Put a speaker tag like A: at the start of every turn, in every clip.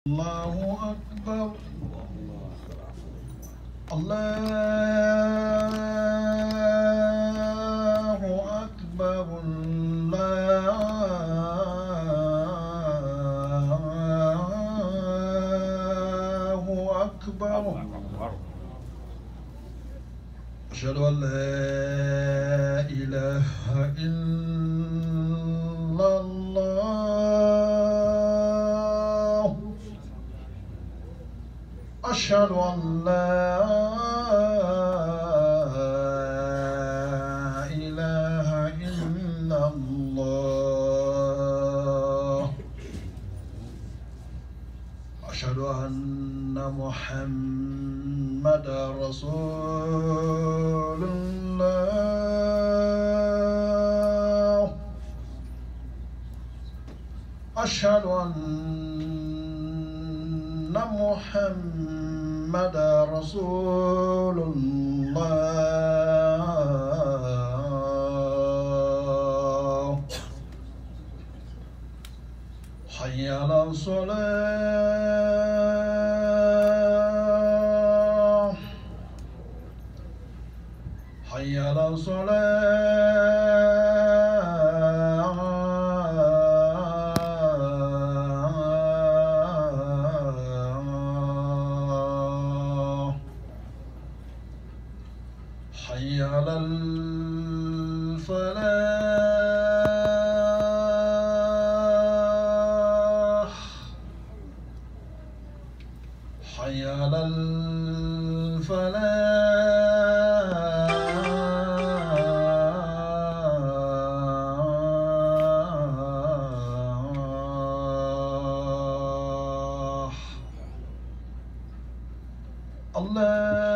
A: الله أكبر الله أكبر الله أكبر أشهد أن لا إله إلا الله أشهد أن لا إله إلا الله أشهد أن محمد رسول الله أشهد أن محمد رسول الله حي على الصلاة حي على حي على الفلاح حي على الفلاح الله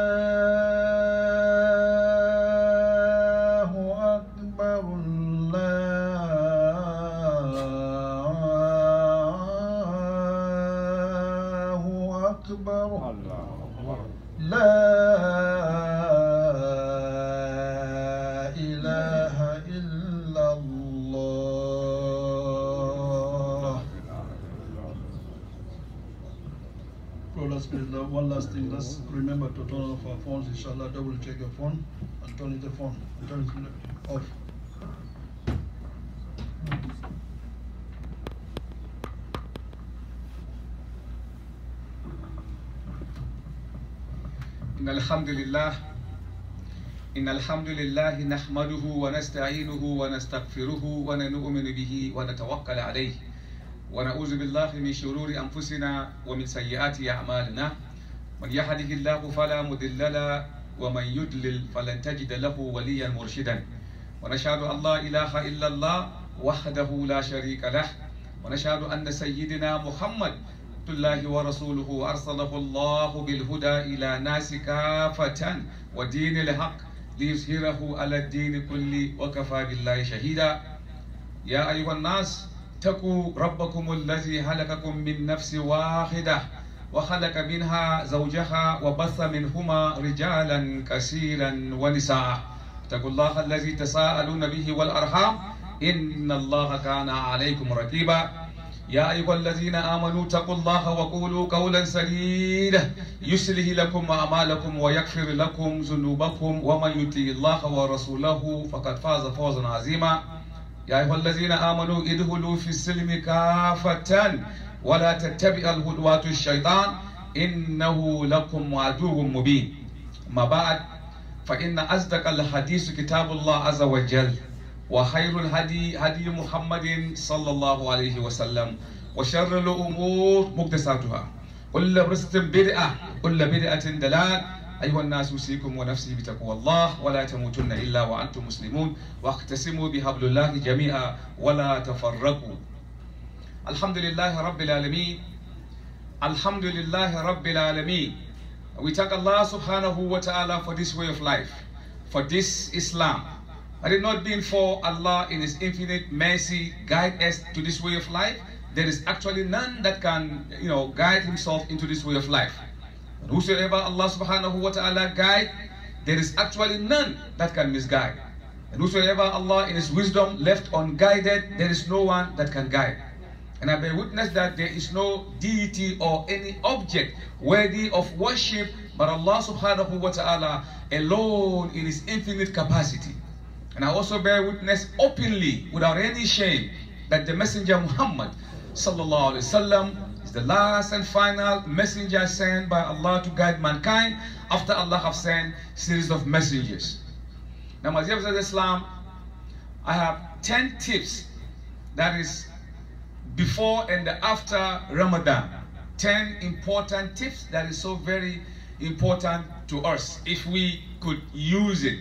A: أكبر الله أكبر لا إله إلا الله. One last thing, let's remember to turn off our phones, inshallah. Double check your phone and turn it off.
B: إن الحمد لله نحمده ونستعينه ونستغفره ونؤمن به ونتوكل عليه ونعوذ بالله من شرور أنفسنا ومن سيئات أعمالنا من يهده الله فلا مضل له ومن يضلل فلن تجد له وليا مرشدا ونشهد أن لا إله إلا الله وحده لا شريك له ونشهد أن سيدنا محمد الله ورسوله أرسله الله بالهدى إلى ناس كافة ودين الحق ليظهره على الدين كله وكفى بالله شهيدا. يا أيها الناس اتقوا ربكم الذي خلقكم من نفس واحدة وخلق منها زوجها وبث منهما رجالا كثيرا ونساء اتقوا الله الذي تساءلون به والأرحام إن الله كان عليكم رقيبا. يا أيها الذين آمنوا اتقوا الله وقولوا قولا سديدا يصلح لكم أعمالكم ويغفر لكم ذنوبكم ومن يطع الله ورسوله فقد فاز فوزا عظيما. يا أيها الذين آمنوا ادخلوا في السلم كافة ولا تتبعوا الخطوات الشيطان إنه لكم عدو مبين. ما بعد فإن أصدق الحديث كتاب الله عز وجل وخير الهدي هدي محمد صلى الله عليه وسلم وشر الأمور محدثاتها كل محدثة بدعة كل بدعة ضلال. أيها الناس أوصيكم ونفسي بتقوى الله ولا تموتن إلا وأنتم مسلمون واعتصموا بحبل الله جميعا ولا تفرقوا. الحمد لله رب العالمين. الحمد لله رب العالمين. We thank Allah subhanahu wa ta'ala for this way of life, for this Islam. Had it not been for Allah in His infinite mercy guide us to this way of life, there is actually none that can, guide himself into this way of life. And whosoever Allah subhanahu wa ta'ala guide, there is actually none that can misguide. And whosoever Allah in His wisdom left unguided, there is no one that can guide. And I bear witness that there is no deity or any object worthy of worship but Allah subhanahu wa ta'ala alone in His infinite capacity. And I also bear witness openly, without any shame, that the Messenger Muhammad sallallahu alaihi wasallam is the last and final messenger sent by Allah to guide mankind after Allah have sent a series of messengers. Now, my dear brothers in Islam, I have 10 tips, that is before and after Ramadan. 10 important tips that is so very important to us. If we could use it,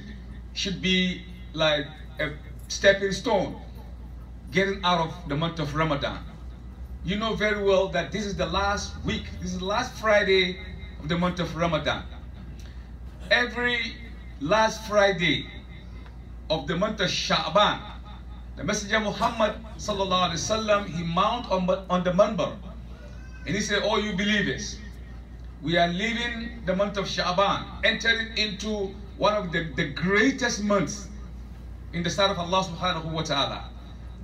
B: should be like a stepping stone getting out of the month of Ramadan. You know very well that this is the last week, this is the last Friday of the month of Ramadan. Every last Friday of the month of Sha'ban, the Messenger Muhammad sallallahu alaihi wasallam, he mount on the minbar and he said, "Oh, you believers, we are leaving the month of Sha'ban, entering into one of the greatest months in the sight of Allah subhanahu wa ta'ala.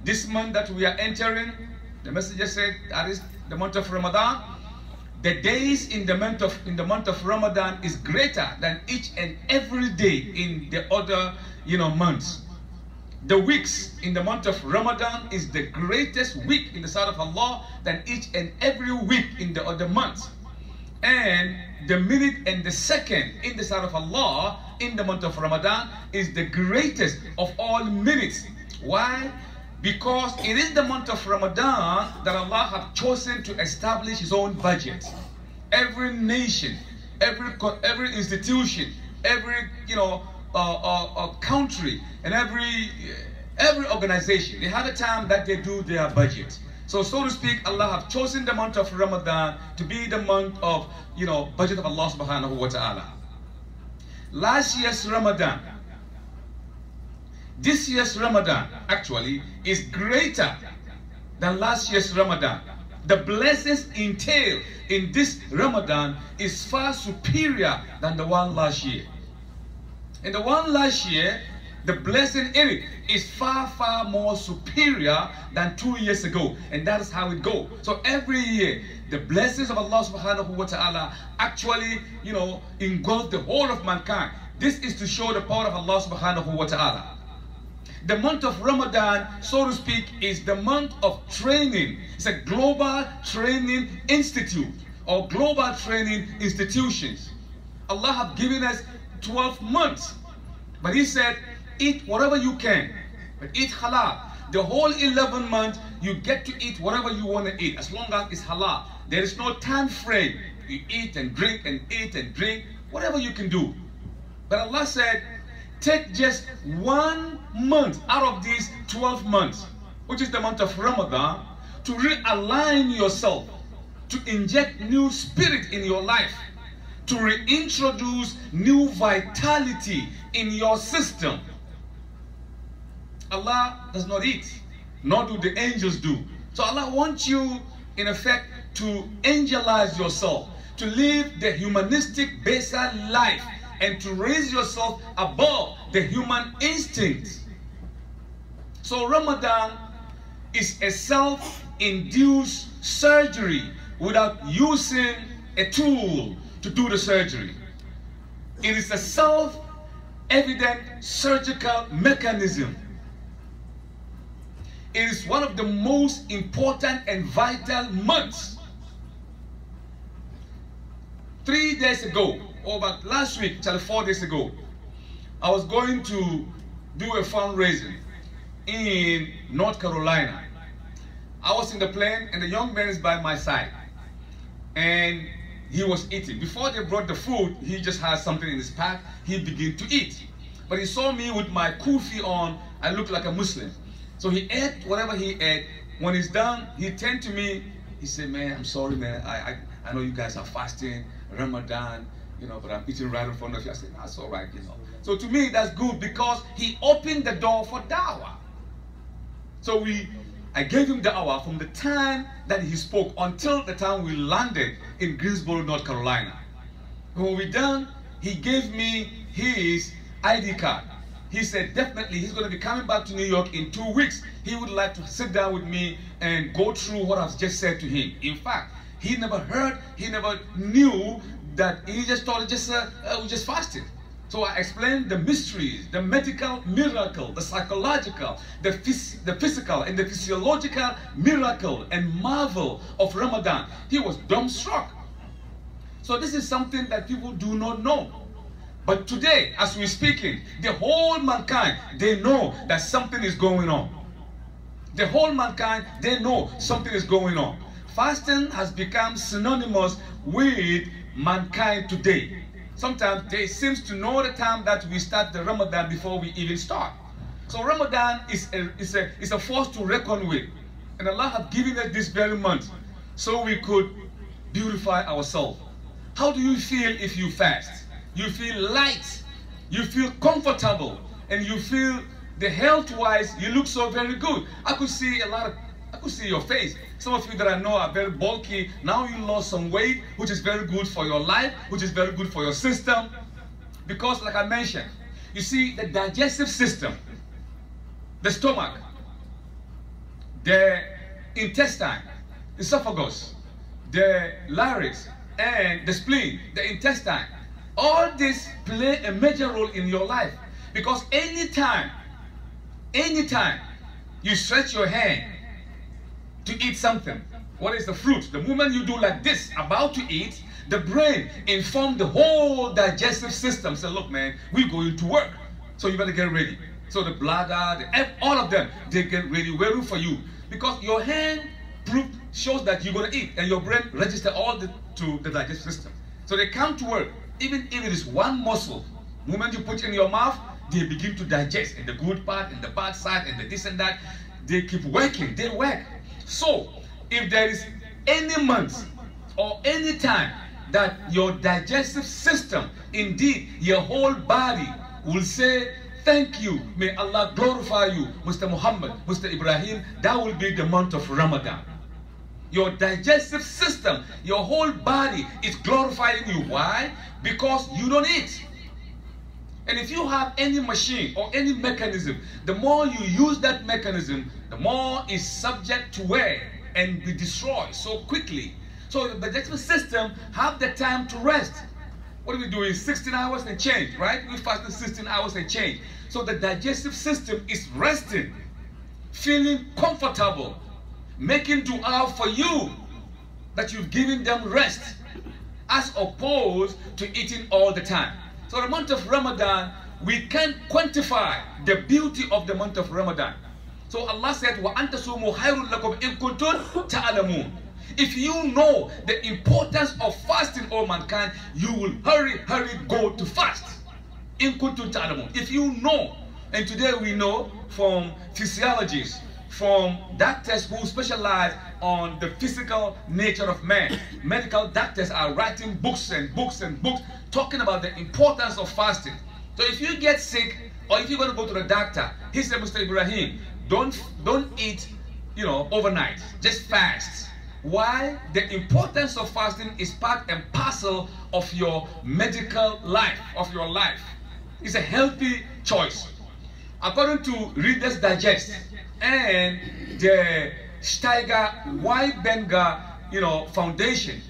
B: This month that we are entering," the Messenger said, that is the month of Ramadan. The days in the month of Ramadan is greater than each and every day in the other months. The weeks in the month of Ramadan is the greatest week in the sight of Allah than each and every week in the other months. And the minute and the second in the sight of Allah in the month of Ramadan is the greatest of all minutes. Why? Because it is the month of Ramadan that Allah has chosen to establish His own budget. Every nation, every institution, every country, and every organization, they have a time that they do their budget. So to speak, Allah have chosen the month of Ramadan to be the month of budget of Allah subhanahu wa ta'ala. Last year's Ramadan, this year's Ramadan actually is greater than last year's Ramadan. The blessings entailed in this Ramadan is far superior than the one last year. In the one last year, the blessing in it is far, far more superior than 2 years ago. And that is how it goes. So every year, the blessings of Allah subhanahu wa ta'ala actually, engulf the whole of mankind. This is to show the power of Allah subhanahu wa ta'ala. The month of Ramadan, so to speak, is the month of training. It's a global training institute or global training institutions. Allah have given us 12 months. But He said, eat whatever you can, but eat halal. The whole 11 months, you get to eat whatever you want to eat, as long as it's halal. There is no time frame. You eat and drink and eat and drink, whatever you can do. But Allah said, take just 1 month out of these 12 months, which is the month of Ramadan, to realign yourself, to inject new spirit in your life, to reintroduce new vitality in your system. Allah does not eat, nor do the angels do. So Allah wants you, in effect, to angelize yourself, to live the humanistic baseline life, and to raise yourself above the human instincts. So Ramadan is a self-induced surgery without using a tool to do the surgery. It is a self-evident surgical mechanism. It is one of the most important and vital months. 3 days ago, or about last week, 4 days ago, I was going to do a fundraising in North Carolina. I was in the plane and the young man is by my side. And he was eating. Before they brought the food, he just had something in his pack. He began to eat. But he saw me with my kufi on. I looked like a Muslim. So he ate whatever he ate. When he's done, he turned to me. He said, "Man, I'm sorry, man. I know you guys are fasting, Ramadan, but I'm eating right in front of you." I said, "That's all right, So to me, that's good because he opened the door for dawah. So I gave him dawah from the time that he spoke until the time we landed in Greensboro, North Carolina. When we done, he gave me his ID card. he said definitely he's going to be coming back to New York in 2 weeks. He would like to sit down with me and go through what I've just said to him. In fact, he never heard, he never knew that, he just thought we just fasted. So I explained the mysteries, the medical miracle, the psychological, the physical and the physiological miracle and marvel of Ramadan. He was dumbstruck. So this is something that people do not know. But today, as we're speaking, the whole mankind, they know that something is going on. The whole mankind, they know something is going on. Fasting has become synonymous with mankind today. Sometimes they seem to know the time that we start the Ramadan before we even start. So Ramadan is a force to reckon with. And Allah has given us this very month so we could beautify ourselves. How do you feel if you fast? You feel light, you feel comfortable, and you feel the health-wise, you look so very good. I could see your face. Some of you that I know are very bulky. Now you lost some weight, which is very good for your life, which is very good for your system. Because like I mentioned, you see the digestive system, the stomach, the intestine, esophagus, the larynx, and the spleen, the intestine. All this play a major role in your life. Because anytime you stretch your hand to eat something, what is the fruit? The moment you do like this, about to eat, the brain informs the whole digestive system. Say, look man, we're going to work. So you better get ready. So the bladder, all of them, they get ready, waiting for you. Because your hand proof shows that you're going to eat, and your brain registers all to the digestive system. So they come to work. Even if it is one muscle, the moment you put it in your mouth, they begin to digest, and the good part, and the bad side, and the this and that. They keep working, they work. So, if there is any month or any time that your digestive system, indeed your whole body, will say, thank you, may Allah glorify you, Mr. Muhammad, Mr. Ibrahim, that will be the month of Ramadan. Your digestive system, your whole body is glorifying you. Why? Because you don't eat. And if you have any machine or any mechanism, the more you use that mechanism, the more it's subject to wear and be destroyed so quickly. So the digestive system have the time to rest. What do we do? Is 16 hours and change, right? We fast 16 hours and change. So the digestive system is resting, feeling comfortable, making dua for you that you've given them rest, as opposed to eating all the time. So the month of Ramadan, we can't quantify the beauty of the month of Ramadan. So Allah said, وَأَنْ تَصُومُوا خَيْرٌ لَكُمْ إِن كُنتُمْ تَعْلَمُونَ. If you know the importance of fasting, O mankind, you will hurry go to fast. In kuntum ta'lamun. If you know, and today we know from physiologists, from doctors who specialize on the physical nature of man. Medical doctors are writing books and books and books talking about the importance of fasting. So if you get sick, or if you're going to go to the doctor, he said, Mr. Ibrahim, don't eat, overnight. Just fast. Why? The importance of fasting is part and parcel of your medical life, of your life. It's a healthy choice. According to Reader's Digest and the Steiger-Weibenga, Foundation,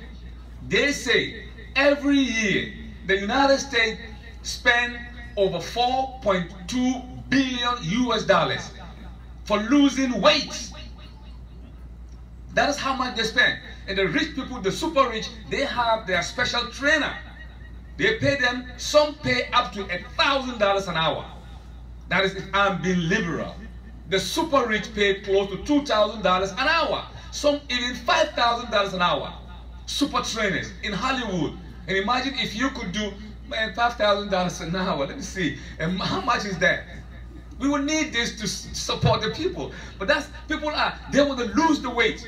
B: they say every year the United States spend over $4.2 billion for losing weight. That is how much they spend. And the rich people, the super rich, they have their special trainer. They pay them, some pay up to $1,000 an hour. That is if I'm being liberal. The super rich pay close to $2,000 an hour. Some even $5,000 an hour. Super trainers in Hollywood. And imagine if you could do, $5,000 an hour. Let me see. And how much is that? We will need this to support the people. But they want to lose the weight.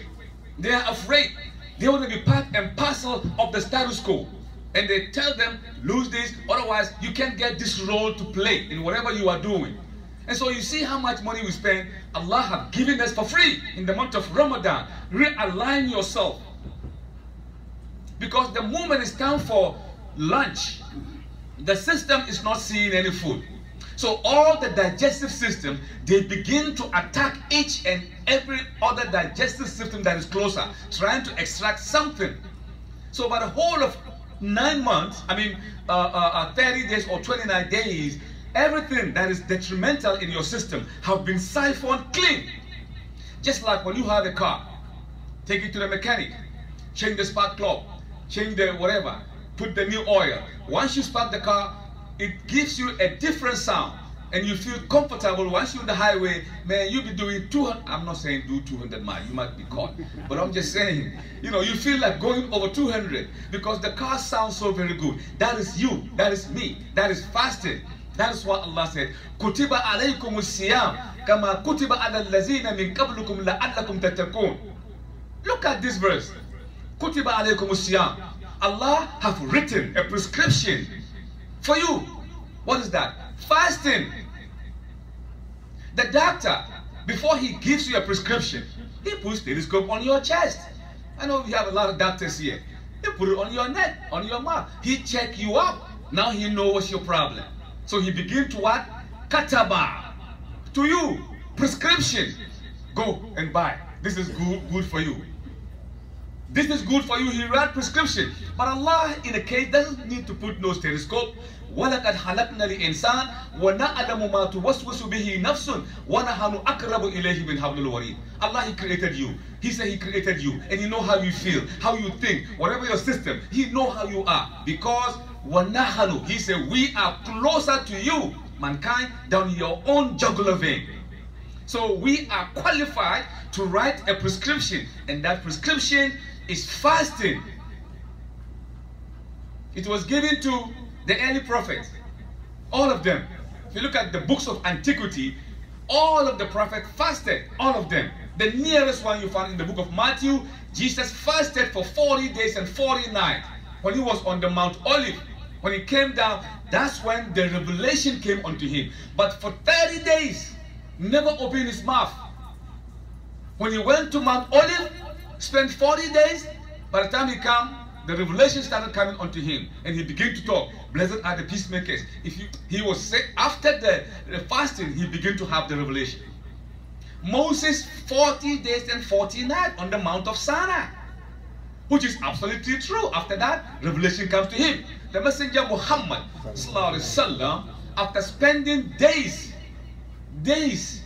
B: They are afraid. They want to be part and parcel of the status quo. And they tell them, lose this, otherwise you can't get this role to play in whatever you are doing. And so you see how much money we spend. Allah has given us for free in the month of Ramadan. Realign yourself. Because the moment it's time for lunch, the system is not seeing any food. So all the digestive system, they begin to attack each and every other digestive system that is closer, trying to extract something. So by the whole of 9 months, 30 days or 29 days, everything that is detrimental in your system have been siphoned clean. Just like when you have a car, take it to the mechanic, change the spark plug, change the whatever, put the new oil. Once you start the car, it gives you a different sound and you feel comfortable. Once you're on the highway, man, you'll be doing 200, I'm not saying do 200 miles, you might be caught, but I'm just saying, you know, you feel like going over 200 because the car sounds so very good. That is you, that is me, that is fasting. That is what Allah said, Kutiba alaykum siyam kama kutiba ala allazina min qablukum la'allakum tattaqun. Look at this verse. Kutiba alaykum siyam. Allah have written a prescription for you. What is that? Fasting. The doctor, before he gives you a prescription, he puts stethoscope on your chest. I know we have a lot of doctors here. He put it on your neck, on your mouth. He check you up. Now he knows what's your problem. So he begin to what? Kataba. To you. Prescription. Go and buy. This is good for you. This is good for you. He wrote prescription. But Allah, in a case, doesn't need to put no stethoscope. وَلَقَدْ حَلَقْنَا الْإِنسَانَ وَنَعْلَمُ مَا تُوَسْوَسُ بِهِ نَفْسٌ وَنَحْنُ أَقْرَبُ إِلَيْهِ مِنْ حَبْلِ الْوَرِيدِ. Allah, He created you. He said He created you. And He know how you feel, how you think, whatever your system. He know how you are. Because وَنَحْنُ, He said, we are closer to you, mankind, than your own jugular vein. So we are qualified to write a prescription. And that prescription is fasting. It was given to the early prophets, all of them. If you look at the books of antiquity, all of the prophets fasted, all of them. The nearest one you found in the book of Matthew, Jesus fasted for 40 days and 40 nights. When he was on the Mount Olive, when he came down, that's when the revelation came unto him. But for 30 days, never opened his mouth. When he went to Mount Olive, spent 40 days, by the time he came, the revelation started coming unto him, and he began to talk. Blessed are the peacemakers. He was sick after the fasting, he began to have the revelation. Moses, 40 days and 40 nights on the Mount of Sinai, which is absolutely true. After that, revelation comes to him. The messenger Muhammad, after spending days,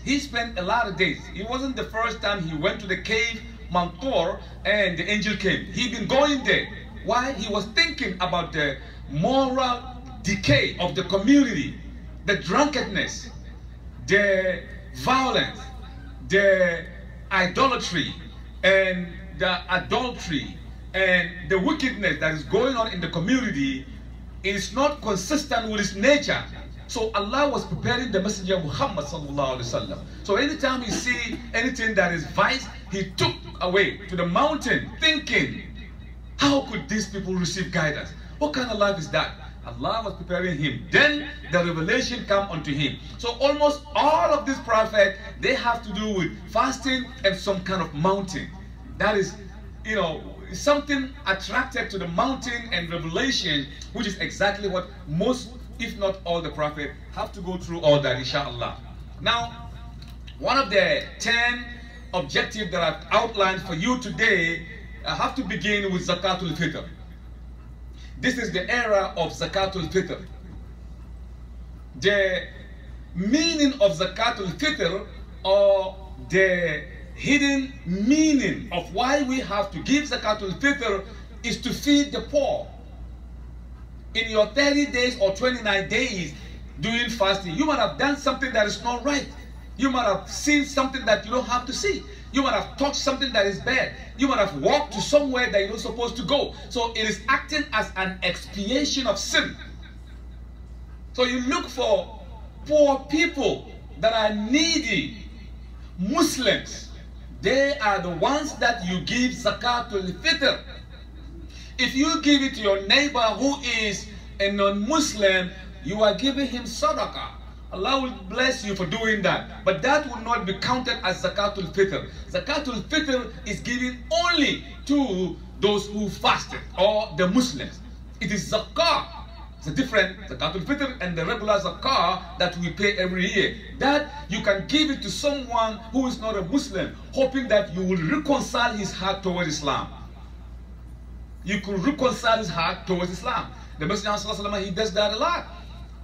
B: he spent a lot of days. It wasn't the first time he went to the cave, Mount Thor, and the angel came. He'd been going there. Why? He was thinking about the moral decay of the community, the drunkenness, the violence, the idolatry, and the adultery, and the wickedness that is going on in the community. It is not consistent with its nature. So Allah was preparing the messenger Muhammad sallallahu alaihi wasallam. So anytime he see anything that is vice, he took away to the mountain thinking, how could these people receive guidance? What kind of life is that? Allah was preparing him. Then the revelation came unto him. So almost all of these prophets, they have to do with fasting and some kind of mountain. That is, you know, something attracted to the mountain and revelation, which is exactly what most, if not all, the prophets have to go through all that, inshallah. Now, one of the 10 objectives that I've outlined for you today, I have to begin with Zakatul Fitr. This is the era of Zakatul Fitr. The meaning of Zakatul Fitr, or the hidden meaning of why we have to give Zakatul Fitr, is to feed the poor. In your 30 days or 29 days doing fasting, you might have done something that is not right. You might have seen something that you don't have to see. You might have touched something that is bad. You might have walked to somewhere that you're not supposed to go. So it is acting as an expiation of sin. So you look for poor people that are needy, Muslims. They are the ones that you give Zakatul Fitr. If you give it to your neighbor who is a non-Muslim, you are giving him sadaqah. Allah will bless you for doing that. But that will not be counted as Zakatul Fitr. Zakatul Fitr is given only to those who fasted, or the Muslims. It is zakah It's a different zakatul fitr and the regular zakah that we pay every year. That you can give it to someone who is not a Muslim, hoping that you will reconcile his heart towards Islam. You could reconcile his heart towards Islam. The Messenger, he does that a lot.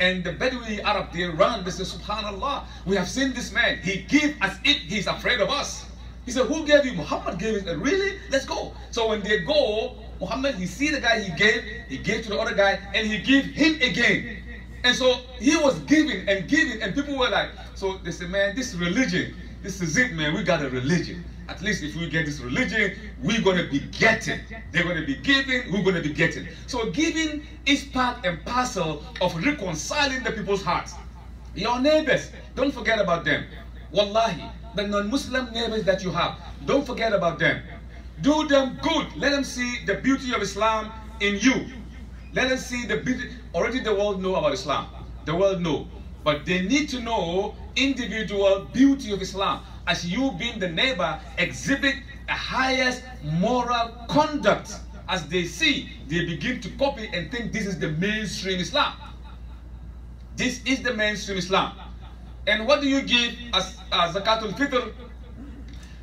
B: And the Bedouin Arab, they run, they say, Subhanallah, we have seen this man. He gives as if he's afraid of us. He said, who gave you? Muhammad gave it. Really? Let's go. So when they go, Muhammad, he see the guy he gave to the other guy, and he gave him again. And so he was giving, and people were like, so they said, man, this religion, this is it, man, we got a religion. At least if we get this religion, we're going to be getting. They're going to be giving, we're going to be getting. So giving is part and parcel of reconciling the people's hearts. Your neighbors, don't forget about them. Wallahi, the non-Muslim neighbors that you have, don't forget about them. Do them good. Let them see the beauty of Islam in you. Let them see the beauty. Already the world know about Islam. The world know. But they need to know individual beauty of Islam. As you being the neighbor, exhibit a highest moral conduct. As they see, they begin to copy and think this is the mainstream Islam. This is the mainstream Islam. And what do you give as zakatul fitr?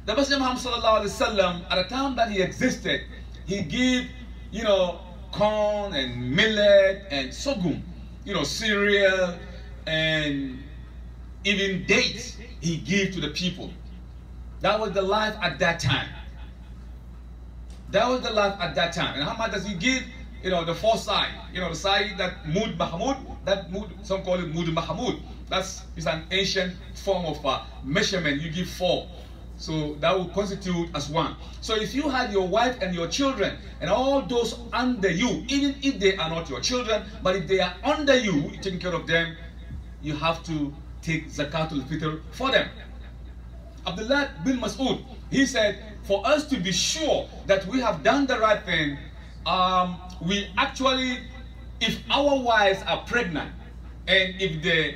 B: The Messenger Muhammad sallallahu alaihi wasallam, at the time that he existed, he gave, corn and millet and sorghum, cereal and even dates he gave to the people. That was the life at that time. That was the life at that time. And how much does he give? The four side. The side that Mud Mahmud, that Mud, some call it Mud Mahmud. It's an ancient form of measurement. You give 4. So that will constitute as 1. So if you had your wife and your children and all those under you, even if they are not your children, but if they are under you, taking care of them, you have to take zakatul fitr for them. Abdullah bin Mas'ud, he said, for us to be sure that we have done the right thing, we actually, if our wives are pregnant, and if the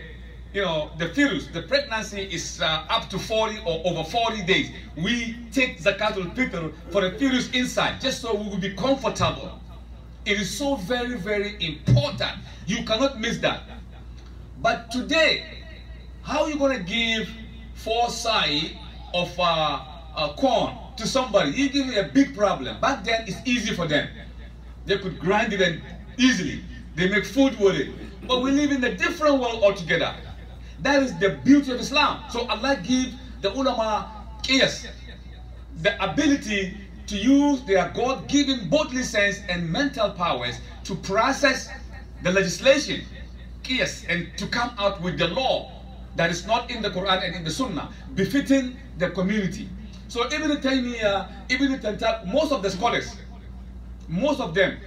B: fetus, the pregnancy is up to 40 or over 40 days, we take zakatul fitr for the fetus inside, just so we will be comfortable. It is so very, very important. You cannot miss that. But today, how are you going to give 4 side of corn to somebody? You give me a big problem. Back then, it's easy for them. They could grind it and easily. They make food with it. But we live in a different world altogether. That is the beauty of Islam. So Allah gives the ulama the ability to use their God-given bodily sense and mental powers to process the legislation, and to come out with the law that is not in the Quran and in the Sunnah, befitting the community. So Ibn Taymiyyah, Ibn Tantak, most of the scholars, most of them,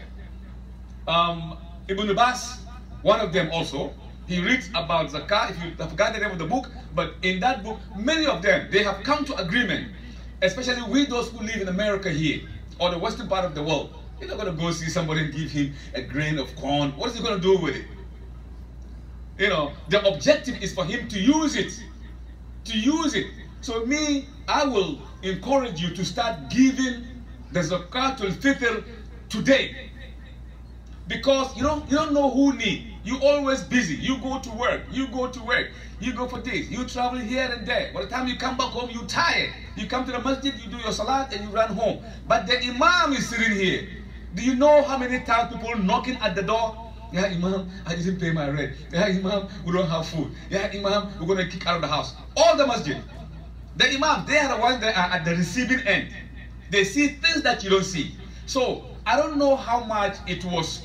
B: Ibn Abbas, one of them also, he reads about zakah. If you have forgotten the name of the book, but in that book, many of them, they have come to agreement, especially with those who live in America here, or the western part of the world. You're not going to go see somebody and give him a grain of corn. What is he going to do with it? The objective is for him to use it. To use it. So me, I will encourage you to start giving the zakatul fitr today. Because you don't know who needs. You're always busy. You go to work. You go to work. You go for this. You travel here and there. By the time you come back home, you're tired. You come to the masjid, you do your salat, and you run home. But the Imam is sitting here. Do you know how many times people knocking at the door? Yeah, Imam, I didn't pay my rent. Yeah, Imam, we don't have food. Yeah, Imam, we're going to kick out of the house. All the masjid. The Imam, they are the ones that are at the receiving end. They see things that you don't see. So, I don't know how much it was,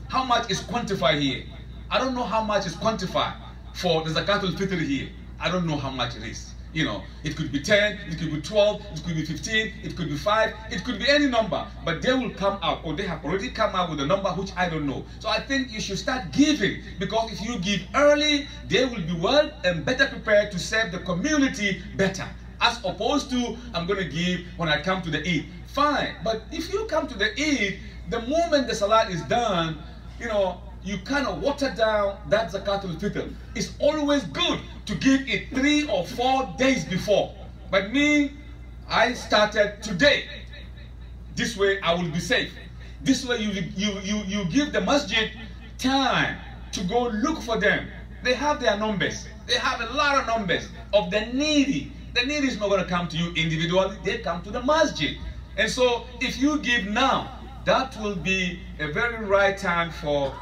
B: how much is quantified here. I don't know how much is quantified for the zakatul fitr here. I don't know how much it is. It could be 10, it could be 12, it could be 15, it could be 5, it could be any number. But they will come out, or they have already come out with a number which I don't know. So I think you should start giving, because if you give early, they will be well and better prepared to serve the community better. As opposed to, I'm going to give when I come to the Eid. Fine, but if you come to the Eid, the moment the salat is done, you kind of water down that zakatul fitr. It's always good to give it 3 or 4 days before. But me, I started today. This way I will be safe. This way you give the masjid time to go look for them. They have their numbers. They have a lot of numbers of the needy. The needy is not going to come to you individually. They come to the masjid. And so if you give now, that will be a very right time for,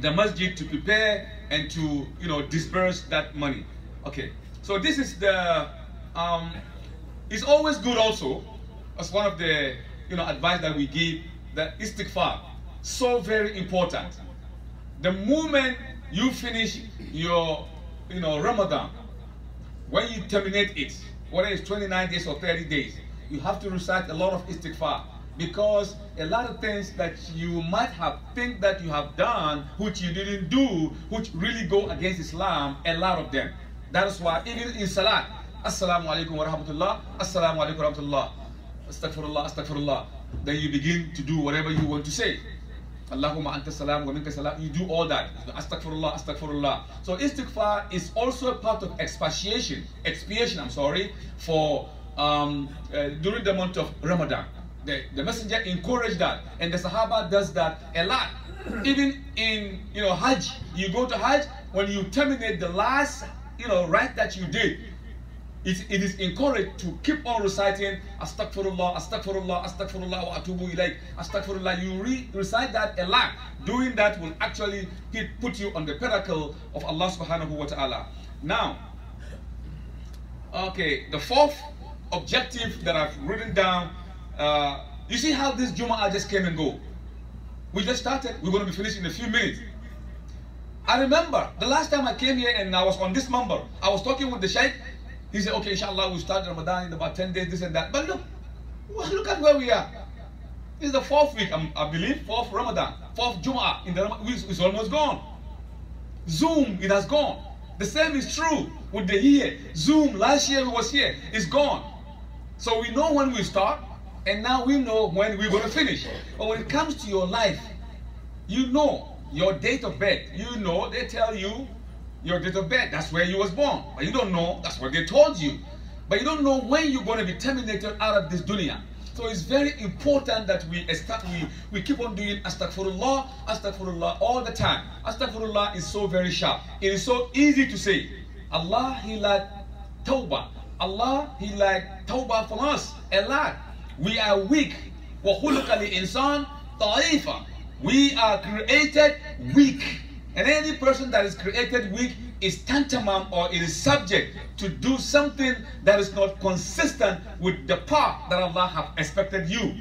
B: the masjid to prepare and to, disperse that money. Okay. So this is the, it's always good also, as one of the, advice that we give, that istighfar, so very important. The moment you finish your, Ramadan, when you terminate it, whether it's 29 days or 30 days, you have to recite a lot of istighfar, because a lot of things that you might have think that you have done, which you didn't do, which really go against Islam, a lot of them. That is why even in Salat, Assalamu alaikum wa rahmatullah, Assalamu alaikum wa rahmatullah, Astaghfirullah, Astaghfirullah. Then you begin to do whatever you want to say. Allahumma anta salam wa minka salam. You do all that. Astaghfirullah, Astaghfirullah. So istighfar is also a part of expiation, for during the month of Ramadan. The messenger encouraged that, and the Sahaba does that a lot. Even in Hajj, you go to Hajj, when you terminate the last rite that you did, it is encouraged to keep on reciting Astaghfirullah, Astaghfirullah, Astaghfirullah wa atubu ilayk, Astaghfirullah. You recite that a lot. Doing that will actually put you on the pinnacle of Allah subhanahu wa ta'ala. Now, okay, the fourth objective that I've written down, you see how this Jum'ah just came and go. We just started, we're going to be finished in a few minutes. I remember the last time I came here and I was on this number, I was talking with the Shaykh. He said, okay, inshallah, we'll start Ramadan in about 10 days, this and that. But look at where we are. This is the fourth week, I believe, fourth Ramadan, fourth Jum'ah in the Ramadan. It's almost gone. Zoom, it has gone. The same is true with the year. Zoom, last year we was here, it's gone. So we know when we start, and now we know when we're going to finish. But when it comes to your life, you know your date of birth. They tell you your date of birth, that's where you was born. But you don't know, that's what they told you. But you don't know when you're going to be terminated out of this dunya. So it's very important that we keep on doing Astaghfirullah, Astaghfirullah all the time. Astaghfirullah is so very sharp. It is so easy to say. Allah, He like Tawbah. Allah, He like Tawbah from us a lot. We are weak. وَخُلُقَ الْإِنسَانِ ضَعِيفًا. We are created weak. And any person that is created weak is tantamount, or it is subject to do something that is not consistent with the path that Allah have expected you.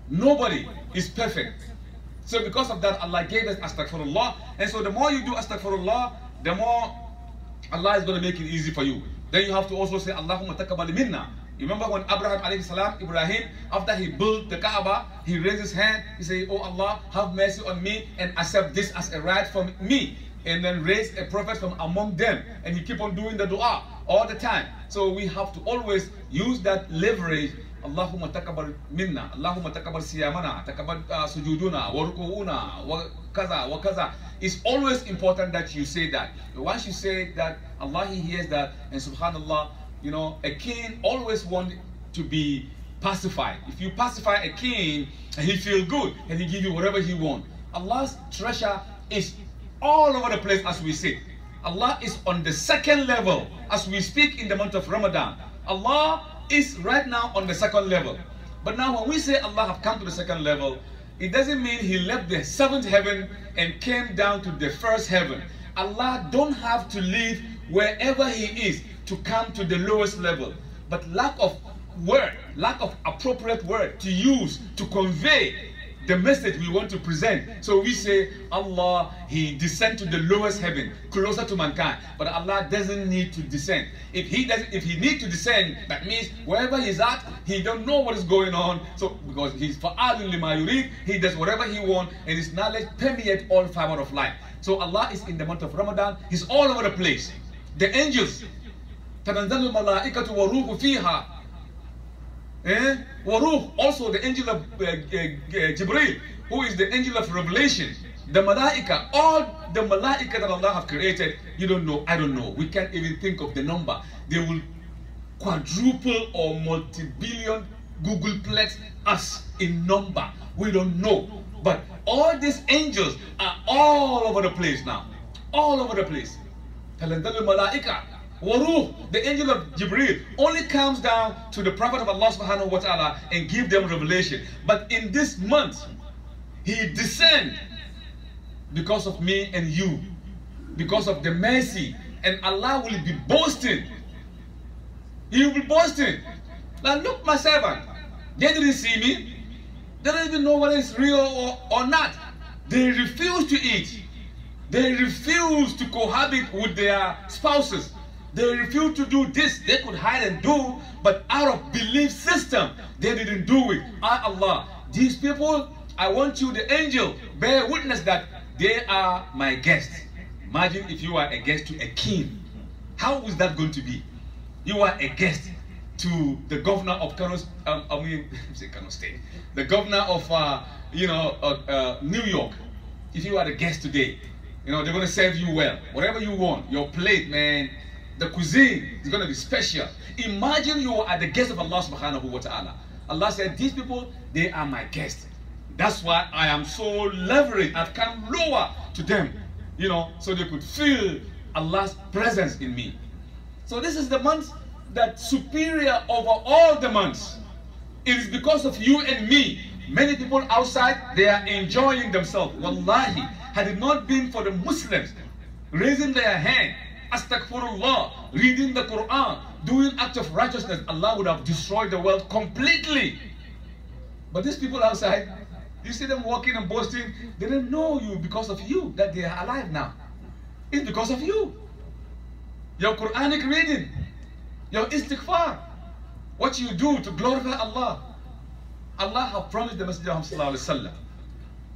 B: Nobody is perfect. So because of that, Allah gave us Astaghfirullah. And so the more you do Astaghfirullah, the more Allah is going to make it easy for you. Then you have to also say, Allahumma taqabbal minna. You remember when Ibrahim, after he built the Kaaba, he raised his hand, he said, oh Allah, have mercy on me and accept this as a right from me. And then raise a prophet from among them. And he keep on doing the dua all the time. So we have to always use that leverage. Allahumma taqabbal minna, Allahumma taqabbal siyamana, taqabbal sujuduna, wa ruku'una, wa kaza, wa kaza. It's always important that you say that. Once you say that, Allah, He hears that, and subhanallah, a king always wants to be pacified. If you pacify a king, he feel good and he give you whatever he wants. Allah's treasure is all over the place as we sit. Allah is on the second level as we speak in the month of Ramadan. Allah is right now on the second level. But now when we say Allah have come to the second level, it doesn't mean He left the seventh heaven and came down to the first heaven. Allah don't have to leave wherever He is to come to the lowest level. But lack of appropriate word to use to convey the message we want to present. So we say Allah, He descend to the lowest heaven, closer to mankind. But Allah doesn't need to descend. If He need to descend, that means wherever He's at, He don't know what is going on. So because He's fa'alun lima yurid, He does whatever He wants, and His knowledge permeates all fiber of life. So Allah is in the month of Ramadan. He's all over the place. The angels, تَنَزَّلُ الْمَلَائِكَةُ وَرُوحُ فِيهَا. Waruh, also the angel of Jibreel, who is the angel of revelation. The malaika, all the malaika that Allah have created, you don't know, I don't know. We can't even think of the number. They will quadruple or multi-billion Googleplex us in number. We don't know. But all these angels are all over the place now. All over the place. The angel of Jibreel only comes down to the Prophet of Allah subhanahu wa ta'ala and give them revelation. But in this month, he descends because of me and you, because of the mercy, and Allah will be boasting. He will be boasting. Now look, my servant, they didn't see me. They don't even know whether it's real or not. They refuse to eat. They refuse to cohabit with their spouses. They refuse to do this. They could hide and do, but out of belief system, they didn't do it. Allah, these people, I want you, the angel, bear witness that they are my guests. Imagine if you are a guest to a king. How is that going to be? You are a guest to the governor of Kano State, the governor of New York. If you are the guest today, they're going to serve you well. Whatever you want, your plate, man, the cuisine is going to be special. Imagine you are the guest of Allah subhanahu wa ta'ala. Allah said, these people, they are my guests. That's why I am so leveraged. I've come lower to them, so they could feel Allah's presence in me. So this is the month that's superior over all the months. It is because of you and me. Many people outside, they are enjoying themselves. Wallahi, had it not been for the Muslims raising their hand, astaghfirullah, reading the Quran, doing acts of righteousness, Allah would have destroyed the world completely. But these people outside, you see them walking and boasting, they don't know you because of you, that they are alive now. It's because of you. Your Quranic reading, your istighfar, what you do to glorify Allah. Allah has promised the Messenger of Muhammad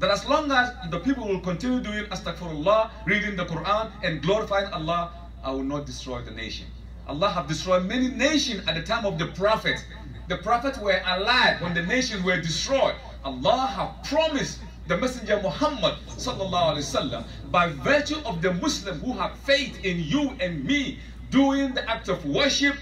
B: that as long as the people will continue doing astaghfirullah, reading the Quran and glorifying Allah, I will not destroy the nation. Allah have destroyed many nations at the time of the Prophet. The prophets were alive when the nations were destroyed. Allah have promised the Messenger Muhammad sallallahu alaihi wasallam, by virtue of the Muslims who have faith in you and me, doing the act of worship,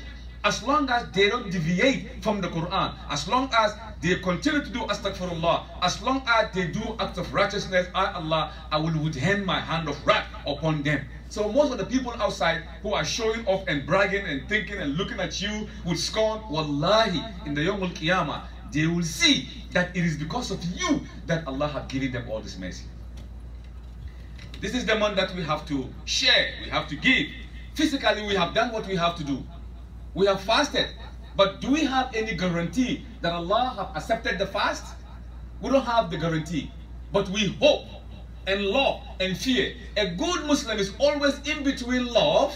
B: as long as they don't deviate from the Quran, as long as they continue to do astaghfirullah, as long as they do acts of righteousness, Allah, I will withhold my hand of wrath upon them. So most of the people outside who are showing off and bragging and thinking and looking at you with scorn, wallahi, in the Yawm al-Qiyamah, they will see that it is because of you that Allah have given them all this mercy. This is the month that we have to share, we have to give. Physically, we have done what we have to do. We have fasted. But do we have any guarantee that Allah have accepted the fast? We don't have the guarantee. But we hope and love and fear. A good Muslim is always in between love.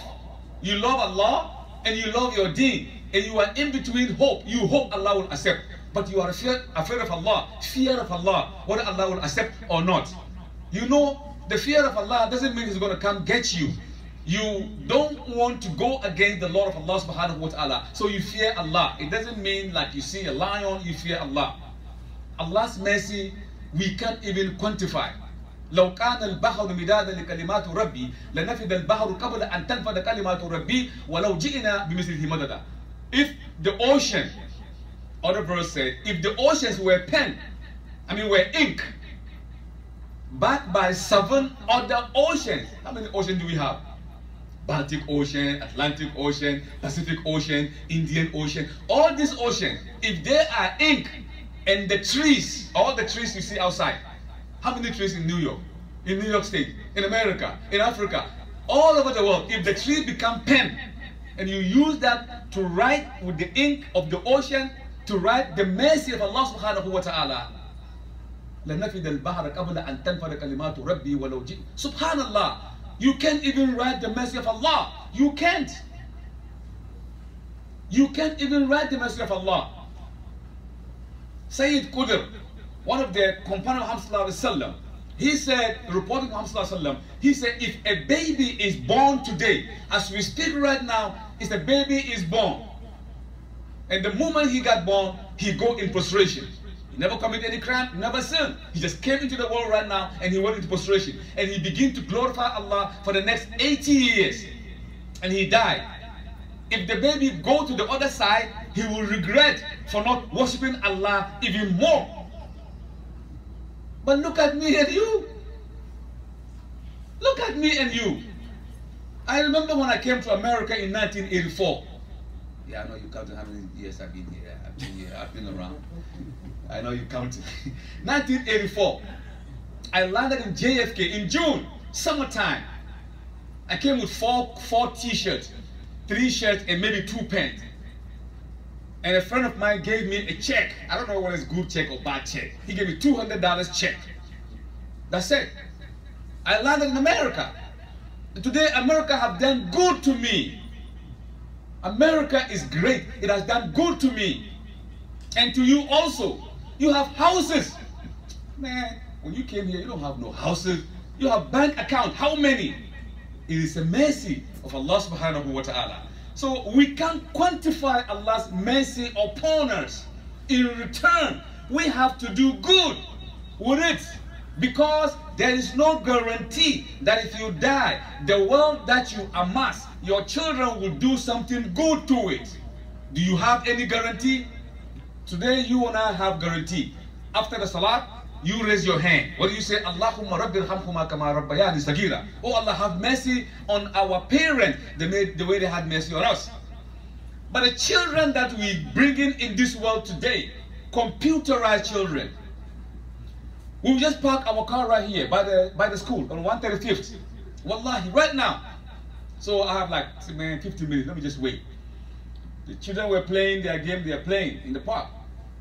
B: You love Allah and you love your deen. And you are in between hope. You hope Allah will accept. But you are afraid of Allah. Fear of Allah. Whether Allah will accept or not. The fear of Allah doesn't mean He's going to come get you. You don't want to go against the law of Allah subhanahu wa ta'ala, so you fear Allah. It doesn't mean like you see a lion, you fear Allah. Allah's mercy, we can't even quantify. لو كان البحر مدادا لكلمات ربي لنفد البحر قبل أن تنفد كلمات ربي ولو جئنا بمثله مددا. If the ocean, other verse said, if the oceans were pen, were ink, backed by 7 other oceans. How many oceans do we have? Baltic Ocean, Atlantic Ocean, Pacific Ocean, Indian Ocean. All these oceans, if they are ink, and the trees, all the trees you see outside, how many trees in New York? In New York State, in America, in Africa, all over the world, if the trees become pen, and you use that to write with the ink of the ocean, to write the mercy of Allah subhanahu wa ta'ala, لَنَفِدَ الْبَحْرَ قَبْلَ أَن تَنْفَدَ كَلِمَاتُ رَبِّي وَلَوْ جِئْتَ. Subhanallah. You can't even write the mercy of Allah. You can't. You can't even write the mercy of Allah. Sayyid Qudr, one of the companions of Muhammad, he said, reporting Muhammad, he said, if a baby is born today, as we speak right now, if a baby is born, and the moment he got born, he go in prostration. He never committed any crime, never sinned. He just came into the world right now and he went into prostration. And he began to glorify Allah for the next 80 years. And he died. If the baby go to the other side, he will regret for not worshiping Allah even more. But look at me and you. Look at me and you. I remember when I came to America in 1984. Yeah, I know you counted how many years I've been here. I've been around. I know you counted. 1984. I landed in JFK in June, summertime. I came with four t-shirts, 3 shirts, and maybe 2 pants. And a friend of mine gave me a check. I don't know whether it's good check or bad check. He gave me $200 check. That's it. I landed in America. Today, America have done good to me. America is great. It has done good to me. And to you also. You have houses. Man, when you came here, you don't have no houses. You have bank account. How many? It is a mercy of Allah subhanahu wa ta'ala. So we can't quantify Allah's mercy upon us. In return, we have to do good with it. Because there is no guarantee that if you die, the wealth that you amass, your children will do something good to it. Do you have any guarantee? Today you and I have guarantee. After the salat, you raise your hand. What do you say? Allahumma rabbi irhamhuma kama rabbayani sagira. Oh Allah, have mercy on our parents the way they had mercy on us. But the children that we bring in this world today, computerized children. We just park our car right here by the school on 135th. Wallahi, right now. So I have like 50 minutes. Let me just wait. The children were playing their game. They are playing in the park.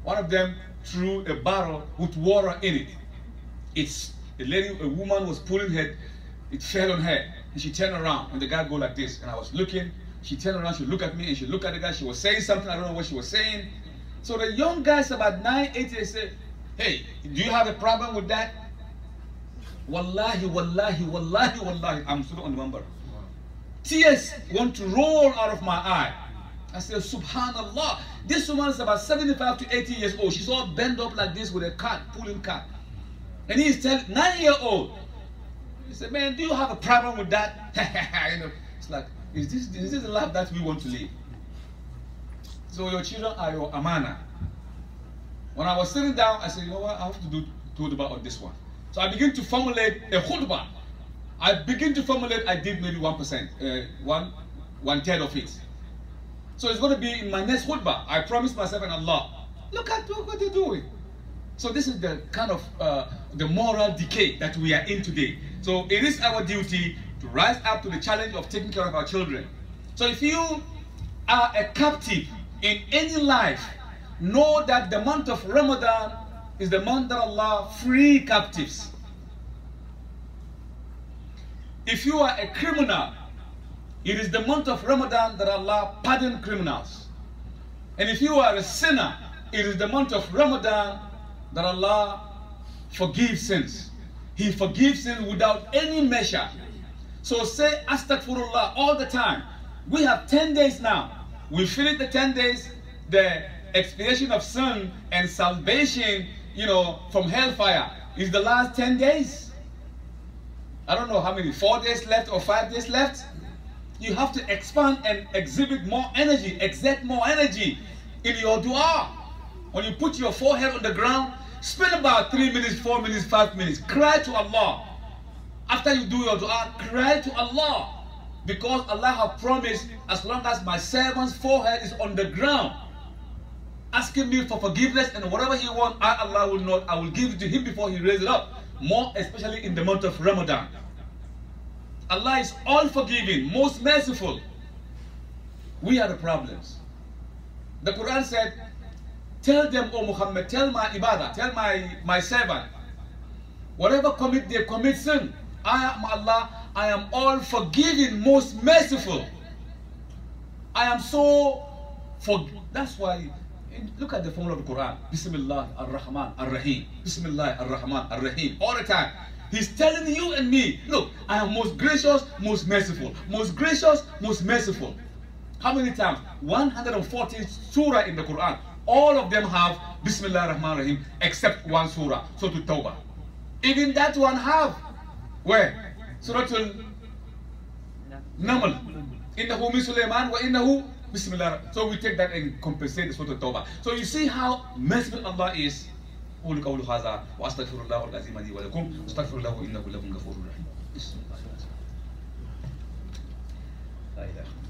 B: One of them threw a barrel with water in it. A woman was pulling her. It fell on her, and she turned around, and the guy go like this. And I was looking. She turned around. She looked at me, and she looked at the guy. She was saying something. I don't know what she was saying. So the young guys, about 9, 8 years, said, "Hey, do you have a problem with that?" Wallahi, wallahi, wallahi, wallahi. I'm still on the number. Tears want to roll out of my eye. I said, Subhanallah. This woman is about 75 to 80 years old. She's all bent up like this with a cart, pulling cart. And he's telling 9-year-old. He said, "Man, do you have a problem with that?" It's like, is this the life that we want to live? So your children are your amana. When I was sitting down, I said, you know what, I have to do khutbah on this one. So I begin to formulate a khutbah. I did maybe 1%, one-third of it. So it's going to be in my next khutbah. I promised myself and Allah, look at what they're doing. So this is the kind of the moral decay that we are in today. So it is our duty to rise up to the challenge of taking care of our children. So if you are a captive in any life, know that the month of Ramadan is the month that Allah free captives. If you are a criminal, it is the month of Ramadan that Allah pardon criminals. And if you are a sinner, it is the month of Ramadan that Allah forgives sins. He forgives sins without any measure. So say astaghfirullah all the time. We have 10 days now. We finish the 10 days, the expiation of sin and salvation, from hellfire is the last 10 days. I don't know how many, 4 days left or 5 days left. You have to expand and exhibit more energy, exert more energy in your dua. When you put your forehead on the ground, spend about 3 minutes, 4 minutes, 5 minutes. Cry to Allah. After you do your dua, cry to Allah. Because Allah has promised, as long as my servant's forehead is on the ground, asking me for forgiveness, and whatever he wants, I will give it to him before he raises it up. More especially in the month of Ramadan. Allah is all forgiving, most merciful. We are the problems. The Quran said, tell them, O Muhammad, tell my ibadah, tell my servant, whatever they commit sin, I am Allah, I am all forgiving, most merciful. I am so that's why, look at the formula of the Quran. Bismillah ar-Rahman ar-Rahim. Bismillah ar-Rahman ar-Rahim. All the time. He's telling you and me, look, I am most gracious, most merciful. Most gracious, most merciful. How many times? 140 surah in the Quran. All of them have Bismillah ar-Rahman ar-Rahim except one surah, Surah Tawbah. Even that one have. Where? Surah Al-Naml. Innahu min Sulaiman wa innahu Bismillah. So we take that and compensate the Surah Tawbah. So you see how merciful Allah is. قولوا قولوا هذا واستغفر الله العظيم لي ولكم واستغفر الله انه لكم غفور رحيم. بسم الله الرحمن الرحيم. لا اله الا الله.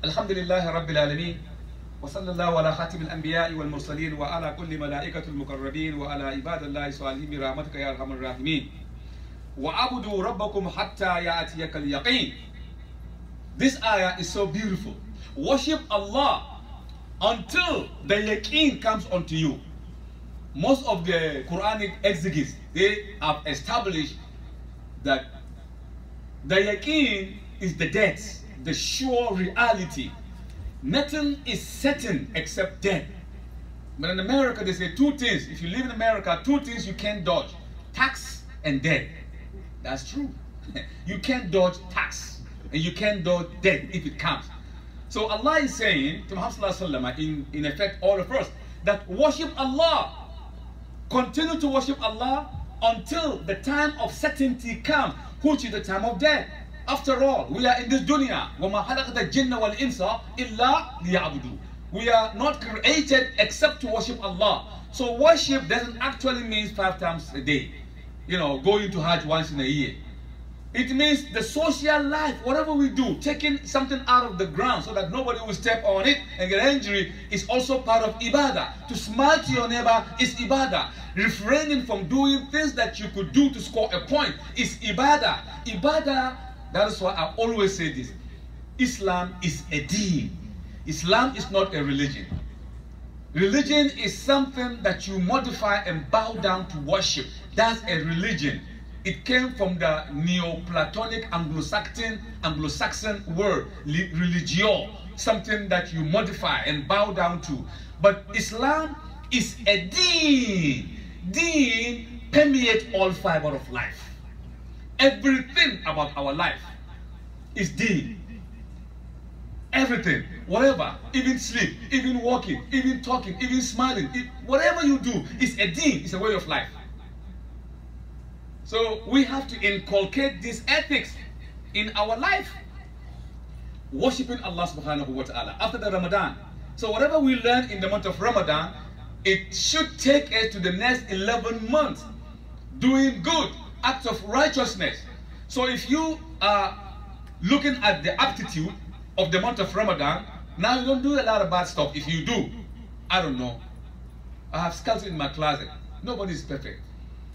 B: الحمد لله رب العالمين وصلى الله على خاتم الانبياء والمرسلين وعلى كل ملائكه المقربين وعلى عباد الله الصالحين برحمتك يا ارحم الراحمين. وَعَبُدُوا رَبَّكُمْ حَتَّى يَأْتِيَكَ الْيَقِينُ. This ayah is so beautiful. Worship Allah until the yaqeen comes unto you. Most of the Quranic exegetes, they have established that the yaqeen is the death, the sure reality. Nothing is certain except death. But in America, they say two things. If you live in America, two things you can't dodge: tax and death. That's true. You can't dodge tax and you can't dodge death if it comes. So Allah is saying to Muhammad in effect all of us that worship Allah. Continue to worship Allah until the time of certainty comes, which is the time of death. After all, we are in this dunya. وَمَا خَلَقْتَ الْجِنَّ وَالْإِنسَ إِلَّا لِيَعْبُدُوا. We are not created except to worship Allah. So worship doesn't actually mean 5 times a day. You know, going to Hajj once in a year. It means the social life, whatever we do, taking something out of the ground so that nobody will step on it and get injury is also part of ibadah. To smile to your neighbor is ibadah. Refraining from doing things that you could do to score a point is ibadah. Ibadah, that is why I always say this. Islam is a deen. Islam is not a religion. Religion is something that you modify and bow down to worship. That's a religion. It came from the Neoplatonic Anglo-Saxon word, religio, something that you modify and bow down to. But Islam is a deen. Deen permeates all fiber of life. Everything about our life is deen. Everything, whatever, even sleep, even walking, even talking, even smiling, whatever you do is a deen, it's a way of life. So we have to inculcate these ethics in our life. Worshipping Allah subhanahu wa ta'ala after the Ramadan. So whatever we learn in the month of Ramadan, it should take us to the next 11 months doing good, acts of righteousness. So if you are looking at the aptitude of the month of Ramadan, now you don't do a lot of bad stuff. If you do, I don't know. I have skulls in my closet. Nobody is perfect.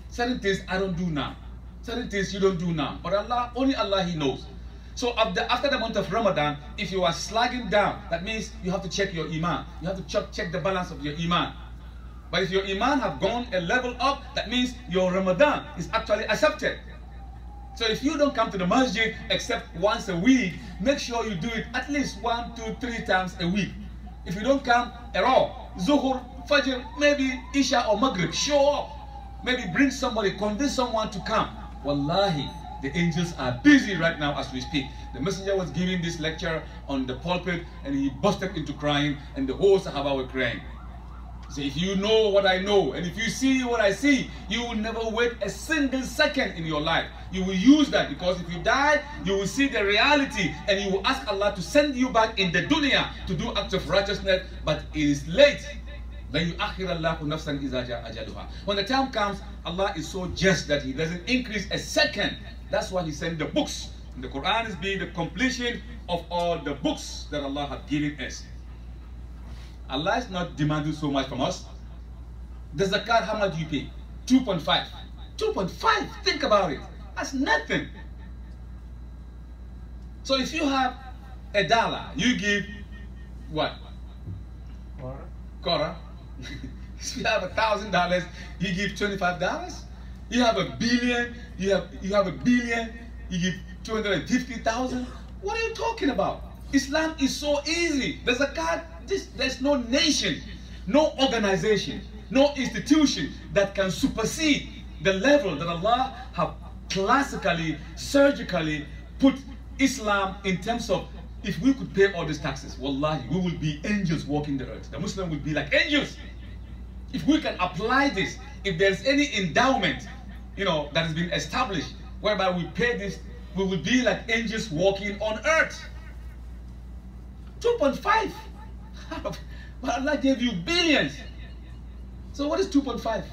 B: Certain things I don't do now. Certain things you don't do now. But Allah, only Allah, He knows. So after the month of Ramadan, if you are slagging down, that means you have to check your iman. You have to check the balance of your iman. But if your iman have gone a level up, that means your Ramadan is actually accepted. So if you don't come to the masjid except once a week, make sure you do it at least 1, 2, 3 times a week. If you don't come at all, Zuhur, Fajr, maybe Isha or Maghrib, show up. Maybe bring somebody, convince someone to come. Wallahi, the angels are busy right now as we speak. The messenger was giving this lecture on the pulpit and he busted into crying and the whole Sahaba were crying. So if you know what I know and if you see what I see, you will never wait a single second in your life. You will use that, because if you die, you will see the reality and you will ask Allah to send you back in the dunya to do acts of righteousness, but it is late. When the time comes, Allah is so just that He doesn't increase a second. That's why He sent the books. And the Quran is being the completion of all the books that Allah has given us. Allah is not demanding so much from us. The zakat, how much do you pay? 2.5. 2.5, think about it. That's nothing. So if you have $1, you give what? Quarter. If you have $1,000, you give $25. You have $1 billion, you have $1 billion, you give 250,000. What are you talking about? Islam is so easy. The zakat, there's no nation, no organization, no institution that can supersede the level that Allah have classically, surgically put Islam in terms of, if we could pay all these taxes, wallahi, we will be angels walking the earth. The Muslim will be like angels. If we can apply this, if there's any endowment, that has been established, whereby we pay this we will be like angels walking on earth. 2.5. But Allah gave you billions. So what is 2.5?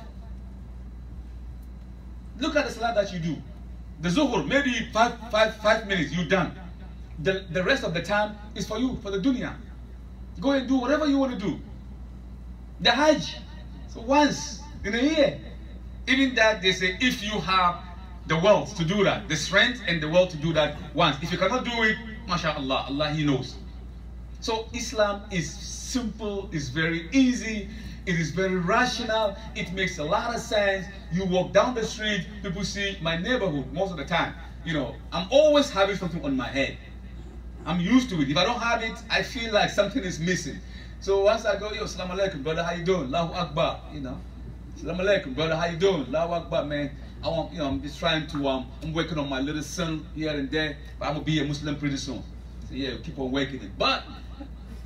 B: Look at the salah that you do. The zuhur, maybe five minutes, you're done. The rest of the time is for you, for the dunya. Go and do whatever you want to do. The hajj, so once in a year. Even that, they say, if you have the wealth to do that, the strength and the wealth to do that once. If you cannot do it, mashallah, Allah, He knows. So Islam is simple, it's very easy, it is very rational, it makes a lot of sense. You walk down the street, people see my neighborhood most of the time. You know, I'm always having something on my head. I'm used to it. If I don't have it, I feel like something is missing. So once I go, yo, Assalamu alaikum, brother, how you doing? Allahu Akbar, you know. Assalamu alaikum, brother, how you doing? Allahu Akbar, man. I want, you know, I'm just trying to, I'm working on my little son here and there, but I'm gonna be a Muslim pretty soon. So yeah, keep on working it. But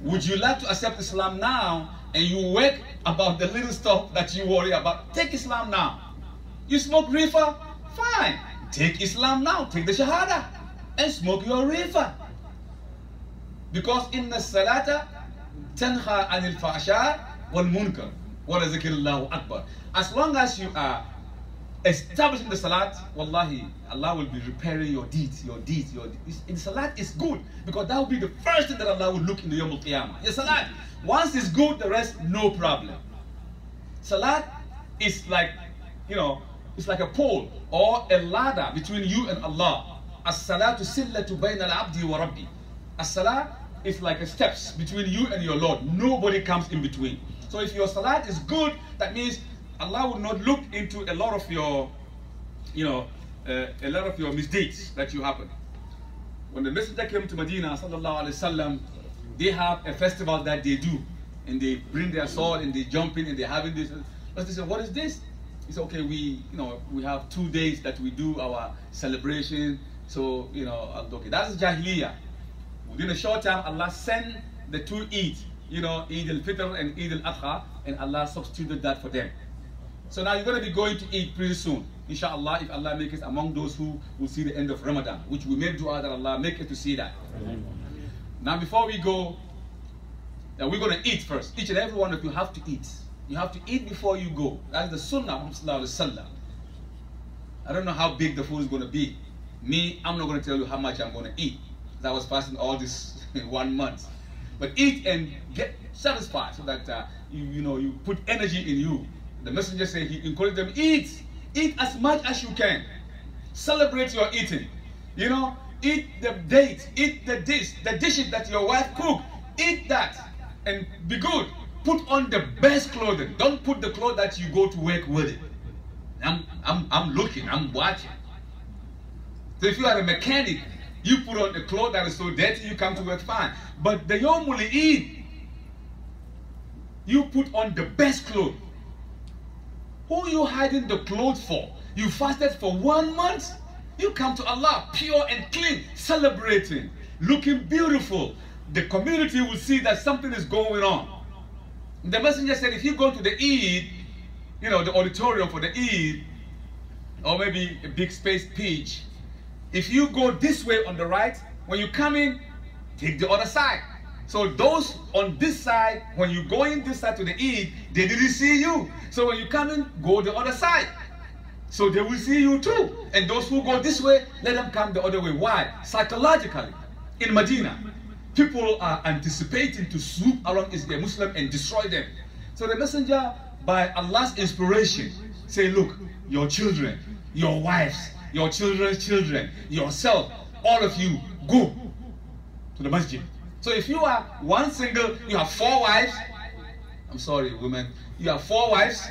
B: would you like to accept Islam now and you work about the little stuff that you worry about? Take Islam now. You smoke reefer? Fine. Take Islam now. Take the Shahada and smoke your reefer. Because in the salata tanha anil fahsha wal munkar wa zikrillahu akbar. As long as you are establishing the salat, wallahi, Allah will be repairing your deeds. In salat is good, because that will be the first thing that Allah will look in the Yawm al-Qiyamah. Your salat, once it's good, the rest, no problem. Salat is like, you know, it's like a pole or a ladder between you and Allah. As-salatu sillatu bayna al-abdi wa rabbi. As-salat is like a steps between you and your Lord. Nobody comes in between. So if your salat is good, that means Allah will not look into a lot of your, you know, a lot of your mistakes that you happen. When the Messenger came to Medina, sallallahu alaihi wasallam, they have a festival that they do, and they bring their sword and they jump in and they're having this. But they said, "What is this?" He said, "Okay, we have 2 days that we do our celebration. So okay, that is Jahiliyyah. Within a short time, Allah sent the 2 Eid, Eid al-Fitr and Eid al-Adha, and Allah substituted that for them. So now you're going to be going to Eid pretty soon, inshallah, if Allah makes us among those who will see the end of Ramadan, which we make dua that Allah make us to see that. Now before we go, we're going to eat first. Each and every one of you have to eat. You have to eat before you go. That's the sunnah of Muhammad. I don't know how big the food is going to be. Me, I'm not going to tell you how much I'm going to eat. I was fasting all this 1 month. But eat and get satisfied so that you put energy in you. The Messenger said he encouraged them, eat as much as you can. Celebrate your eating. Eat the dates, eat the dishes that your wife cooked. Eat that and be good. Put on the best clothing. Don't put the clothes that you go to work with it. I'm looking, I'm watching. So if you are a mechanic, you put on the clothes that is so dirty, you come to work fine. But the Yawmul Eid, you put on the best clothes. Who are you hiding the clothes for? You fasted for 1 month. You come to Allah pure and clean, celebrating, looking beautiful. The community will see that something is going on. The Messenger said, if you go to the Eid, the auditorium for the Eid, or maybe a big space pitch, if you go this way on the right, when you come in, take the other side. So those on this side, when you go in this side to the Eid, they didn't see you. So when you come in, go the other side. So they will see you too. And those who go this way, let them come the other way. Why? Psychologically, in Medina, people are anticipating to swoop along as a Muslim and destroy them. So the Messenger, by Allah's inspiration, say, look, your children, your wives, your children's children, yourself, all of you, go to the masjid. So if you are one single, you have 4 wives. I'm sorry, women. You have 4 wives.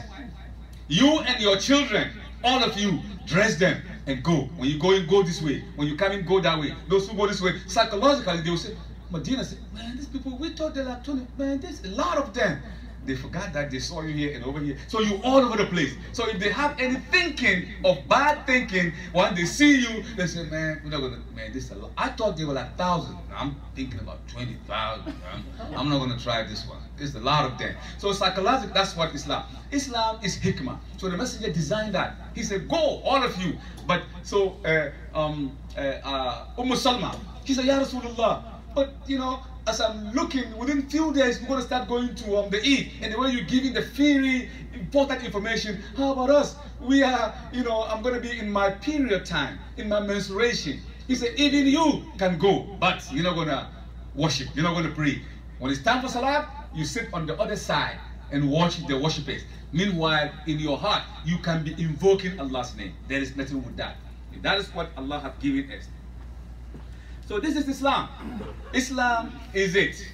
B: You and your children, all of you, dress them and go. When you go in, go this way. When you come in, go that way. Those who go this way, psychologically, they will say, Medina said, man, these people, we thought they're like 20. Man, there's a lot of them. they forgot that they saw you here and over here. So you all over the place. So if they have any thinking of bad thinking, when they see you, they say, man, we're not gonna, man, this is a lot. I thought they were like 1,000. I'm thinking about 20,000. I'm not gonna try this one. There's a lot of them. So psychologically, that's what Islam. Islam is hikmah. So the messenger designed that. He said, go, all of you. But so Salma, he said, Ya Rasulullah, but you know, as I'm looking, within few days, we're going to start going to the Eid. And the way you're giving the very important information, how about us? We are, you know, I'm going to be in my period time, in my menstruation. He said, even you can go, but you're not going to worship. You're not going to pray. When it's time for Salat, you sit on the other side and watch the worshippers. Meanwhile, in your heart, you can be invoking Allah's name. There is nothing with that. That is what Allah has given us. So this is Islam. Islam is it.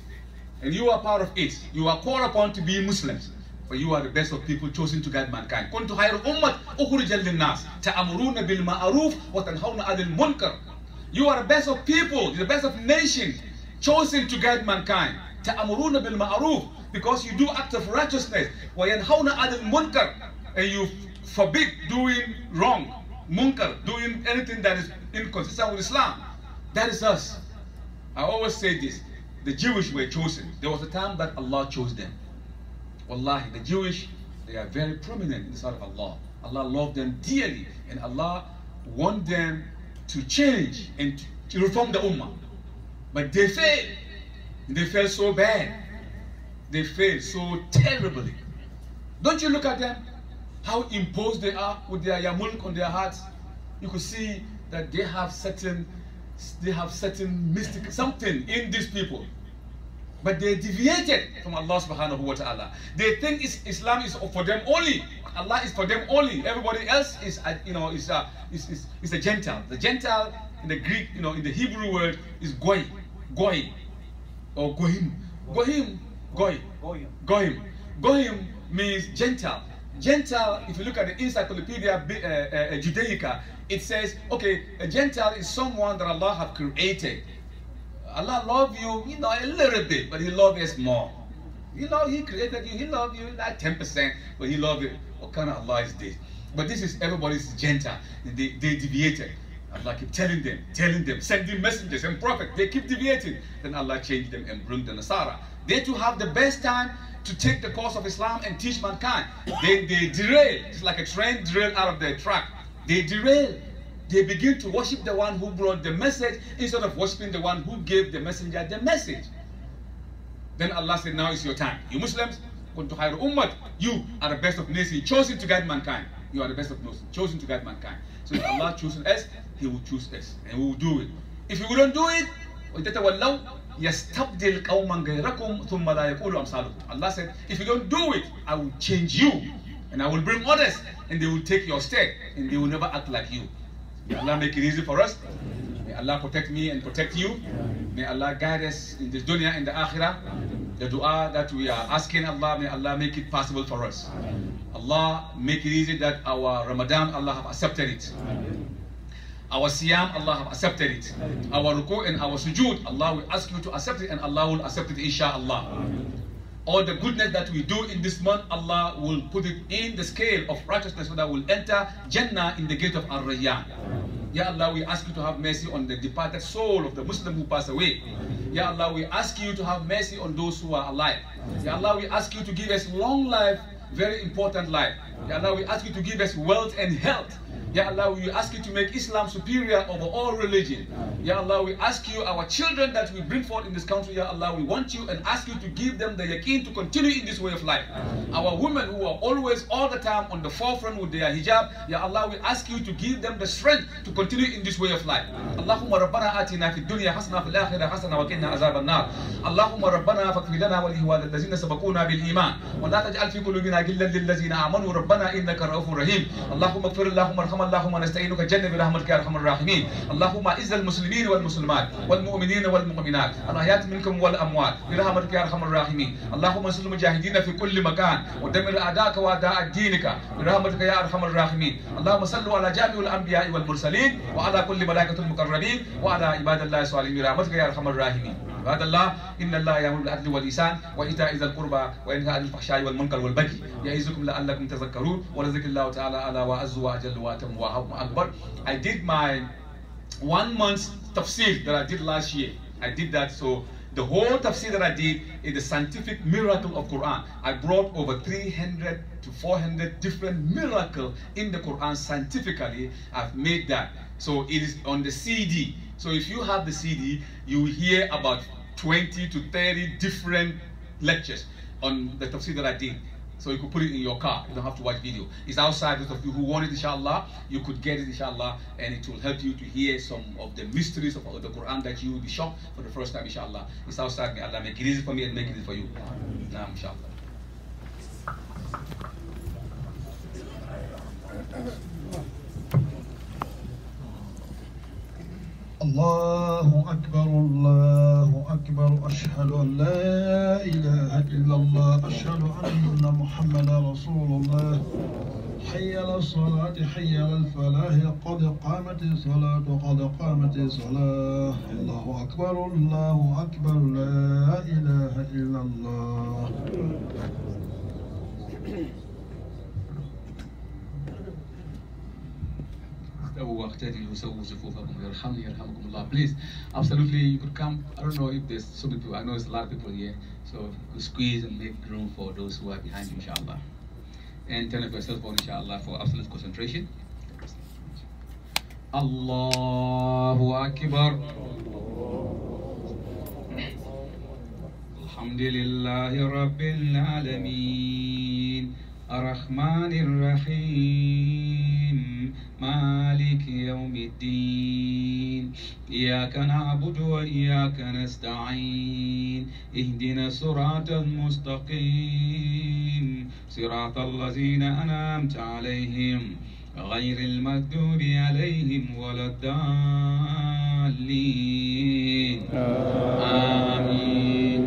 B: And you are part of it. You are called upon to be Muslims. For you are the best of people chosen to guide mankind. كنتم خير أمة أخرجت للناس تأمرون بالمعروف وتنهون عن المنكر. You are the best of people, the best of nations chosen to guide mankind. تأمرون بالمعروف, because you do acts of righteousness. وينهون عن المنكر, and you forbid doing wrong. Munkar, doing anything that is inconsistent with Islam. That is us. I always say this. The Jewish were chosen. There was a time that Allah chose them. Wallahi, the Jewish, they are very prominent in the sight of Allah. Allah loved them dearly. And Allah want them to change and to reform the Ummah. But they failed. They failed so bad. They failed so terribly. Don't you look at them? How imposed they are with their yamulk on their hearts. You could see that they have certain mystic something in these people, but they deviated from Allah subhanahu wa ta'ala. They think Islam is for them only. Allah is for them only. Everybody else is, you know, is a Gentile. The Gentile in the Greek, you know, in the Hebrew word is goy, or goyim. Goyim means Gentile. Gentile, if you look at the Encyclopedia Judaica, it says, okay, a Gentile is someone that Allah have created. Allah loves you, you know, a little bit, but He loves us more. You know, He created you, He loves you like 10%, but He loves you. What kind of Allah is this? But this is everybody's Gentile. They deviated. Allah keep telling them, sending messengers and prophets. They keep deviating. Then Allah changed them and bring the Nasara. They too have the best time to take the course of Islam and teach mankind. They derail. It's like a train derailed out of their track. They derail. They begin to worship the one who brought the message instead of worshiping the one who gave the messenger the message. Then Allah said, now is your time. You Muslims, kuntu khairu ummat. You are the best of nations, chosen to guide mankind. You are the best of nations, chosen to guide mankind. So if Allah chooses us, He will choose us, and we will do it. If we don't do it, يَسْتَبْدِلْ قَوْمًا غَيْرَكُمْ ثُمَّ لَا يَكُولُ أَمْثَالُكُمْ. Allah said, if you don't do it, I will change you, and I will bring others, and they will take your stead, and they will never act like you. May Allah make it easy for us. May Allah protect me and protect you. May Allah guide us in this dunya and the akhirah. The dua that we are asking Allah, may Allah make it possible for us. Allah make it easy that our Ramadan, Allah have accepted it. Our siyam, Allah have accepted it. Our ruku and our sujood, Allah will ask you to accept it, and Allah will accept it, inshallah. All the goodness that we do in this month, Allah will put it in the scale of righteousness so that we'll enter Jannah in the gate of Ar-Rayyan. Ya Allah, we ask you to have mercy on the departed soul of the Muslim who passed away. Ya Allah, we ask you to have mercy on those who are alive. Ya Allah, we ask you to give us long life, very important life. Ya Allah, we ask you to give us wealth and health. Ya Allah, we ask you to make Islam superior over all religion. Ya Allah, we ask you, our children that we bring forth in this country, Ya Allah, we want you and ask you to give them the yaqeen to continue in this way of life. Our women who are always, all the time on the forefront with their hijab, Ya Allah, we ask you to give them the strength to continue in this way of life. Allahumma rabbana atina fid dunya hasana fil akhirah hasana wa qina azaban nar. Allahumma rabbana faghfir lana wa li allazina sabaquna bil iman wa la taj'al fi qulubina ghillan lil ladzina amanu rabbana innaka ra'ufur rahim. Allahumma ighfir Allahumma arham اللهم نستعينك جنة برحمتك يا ارحم الراحمين. اللهم اعز المسلمين والمسلمات والمؤمنين والمؤمنات الاحياء منكم والاموات برحمتك يا ارحم الراحمين. اللهم انصر المجاهدين في كل مكان ودمر اعداءك واعداء دينك برحمتك يا ارحم الراحمين. اللهم صل على جامع الانبياء والمرسلين وعلى كل ملائكة المقربين وعلى عباد الله الصالحين برحمتك يا ارحم الراحمين. عباد الله إن الله يأمر بالعدل والإحسان وإيتاء ذي القربى وينهى عن الفحشاء والمنكر والبغي يعظكم لعلكم تذكرون ولذكر الله تعالى على وأعز وأجل وأتم وأكبر. I did my 1 month tafsir that I did last year. I did that, so the whole tafsir that I did is the scientific miracle of Quran. I brought over 300 to 400 different miracles in the Quran scientifically. I've made that. So it is on the CD. So if you have the CD, you will hear about 20 to 30 different lectures on the tafsir that I did. So you could put it in your car. You don't have to watch video. It's outside. Those of you who want it, inshallah, you could get it, inshallah, and it will help you to hear some of the mysteries of the Quran that you will be shocked for the first time, inshallah. It's outside. May Allah make it easy for me and make it easy for you. Now, inshallah.
A: الله أكبر الله أكبر أشهد أن لا إله إلا الله أشهد أن محمدا رسول الله حي على الصلاة حي على الفلاح قد قامت الصلاة قد قامت الصلاة الله أكبر لا إله إلا الله.
B: Please, absolutely, you could come. I don't know if there's so many people. I know there's a lot of people here, so you squeeze and make room for those who are behind you, inshallah. And turn off your cell phone, inshallah, for absolute concentration. Allahu Akbar. Alhamdulillahi Rabbil Alameen. الرحمن الرحيم مالك يوم الدين إياك نعبد وإياك نستعين اهدنا الصراط المستقيم صراط الذين أنعمت عليهم غير المغضوب عليهم ولا الضالين آمين.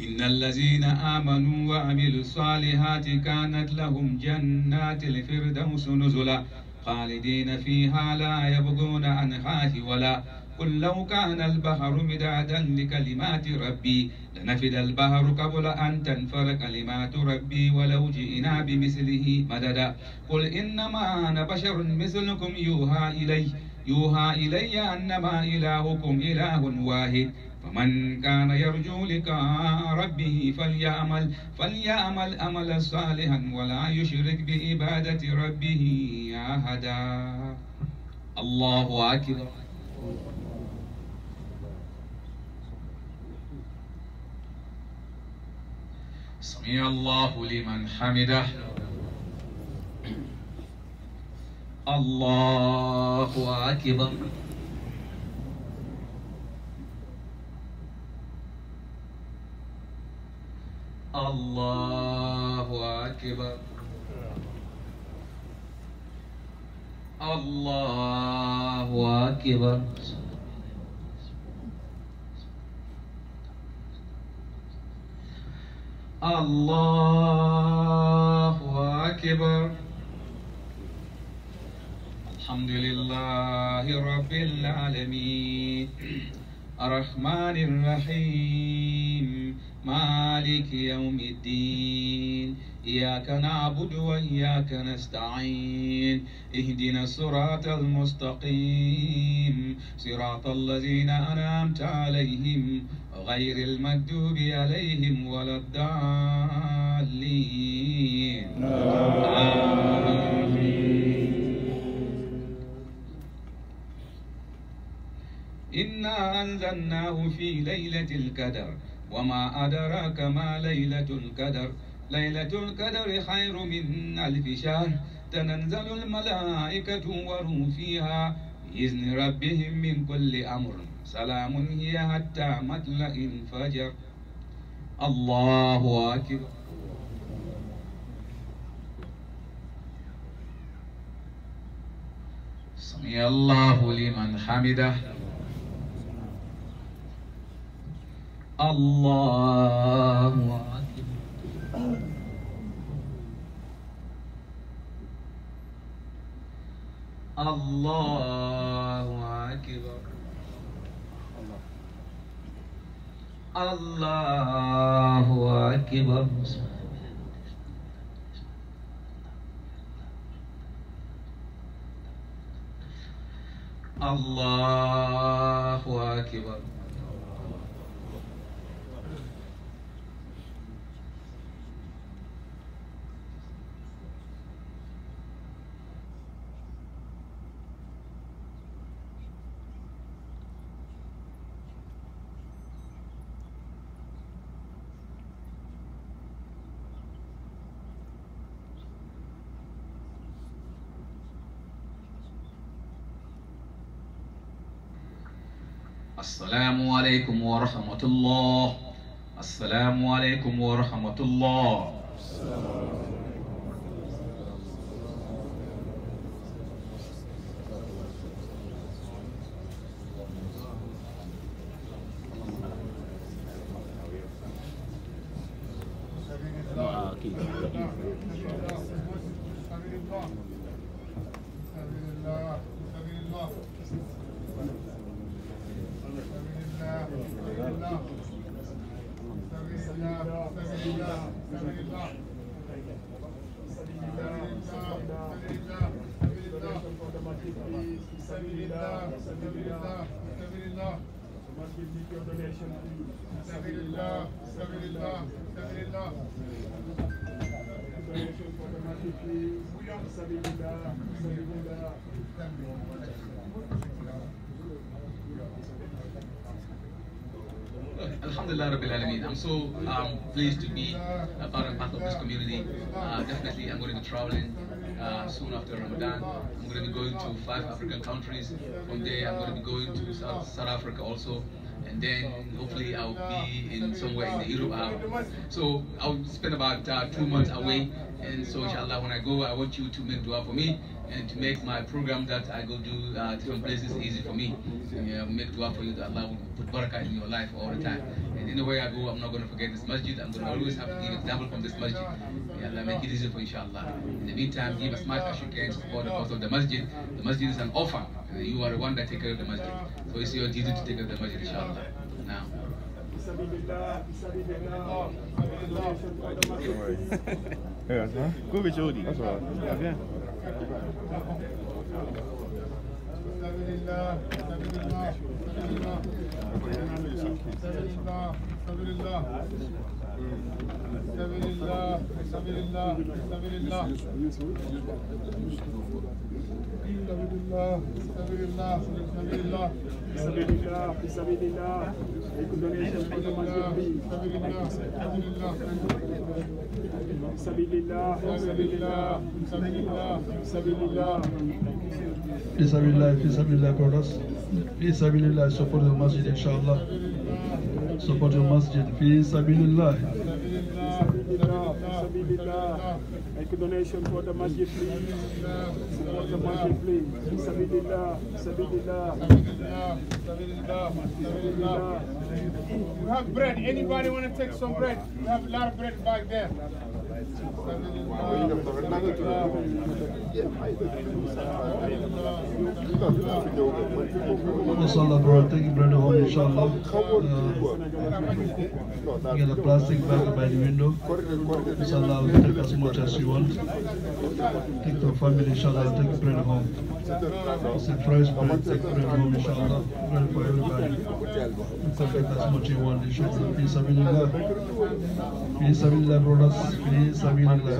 B: إن الذين آمنوا وعملوا الصالحات كانت لهم جنات الفردوس نزلا خالدين فيها لا يبغون عنها حولا قل لو كان البحر مدادا لكلمات ربي لنفد البحر قبل أن تنفد كلمات ربي ولو جئنا بمثله مددا قل إنما أنا بشر مثلكم يوحى إلي أنما إلهكم إله واحد فمن كان يرجو لقاء ربه فليعمل عملا صالحا ولا يشرك بعبادة ربه أحدا. الله أكبر. سمع الله لمن حمده. الله أكبر. الله أكبر. الله أكبر. الله أكبر. الحمد لله رب العالمين الرحمن الرحيم مالك يوم الدين إياك نعبد وإياك نستعين اهدنا الصراط المستقيم صراط الذين أنعمت عليهم غير المغضوب عليهم ولا الضالين آمين. إنا أنزلناه في ليلة القدر وما أدراك ما ليلة القدر ليلة القدر خير من ألف شهر تنزل الملائكة والروح فيها بإذن ربهم من كل أمر سلام هي حتى مطلع الفجر. الله أكبر. سمع الله لمن حمده. الله أكبر. الله أكبر. Allahu Akbar. Allahu Akbar. Assalamu alaikum wa rahmatullah. Assalamu alaikum wa rahmatullah. Alhamdulillah Rabbil Alameen. I'm so pleased to be a part of this community. Definitely I'm going to be traveling soon after Ramadan. I'm going to be going to 5 African countries. From there I'm going to be going to South Africa also. And then hopefully I'll be in somewhere in the Europe. So I'll spend about 2 months away. And so inshallah when I go, I want you to make dua for me and to make my program that I go do different places easy for me. And, make dua for you that Allah will put barakah in your life all the time. And anywhere I go, I'm not going to forget this masjid. I'm going to always have to give example from this masjid. May Allah make it easy for inshallah. In the meantime, give as much as you can to support the cause of the masjid. The masjid is an offer. You are the one that take care of the masjid. So it's your duty to take care of the masjid inshallah. Now.
C: Go with Jody. That's all. Okay.
A: Fisabilillah, brothers. Fisabilillah, support the masjid, inshallah. Support your masjid. Fisabilillah.
D: Make a donation for the masjid, please. Support the masjid, please. Fisabilillah, fisabilillah.
E: You have bread. Anybody want to take some bread? We have a lot of bread back there.
A: Inshallah, bro, take bread home, inshallah. Get a plastic bag by the window. Inshallah, take as much as you want. Take to family, inshallah, take bread home. It's a fresh bread, take bread home, inshallah. Bread for everybody. Take as much you want, inshallah. Peace, abilillah. Peace, abilillah, brothers. Peace, abilillah.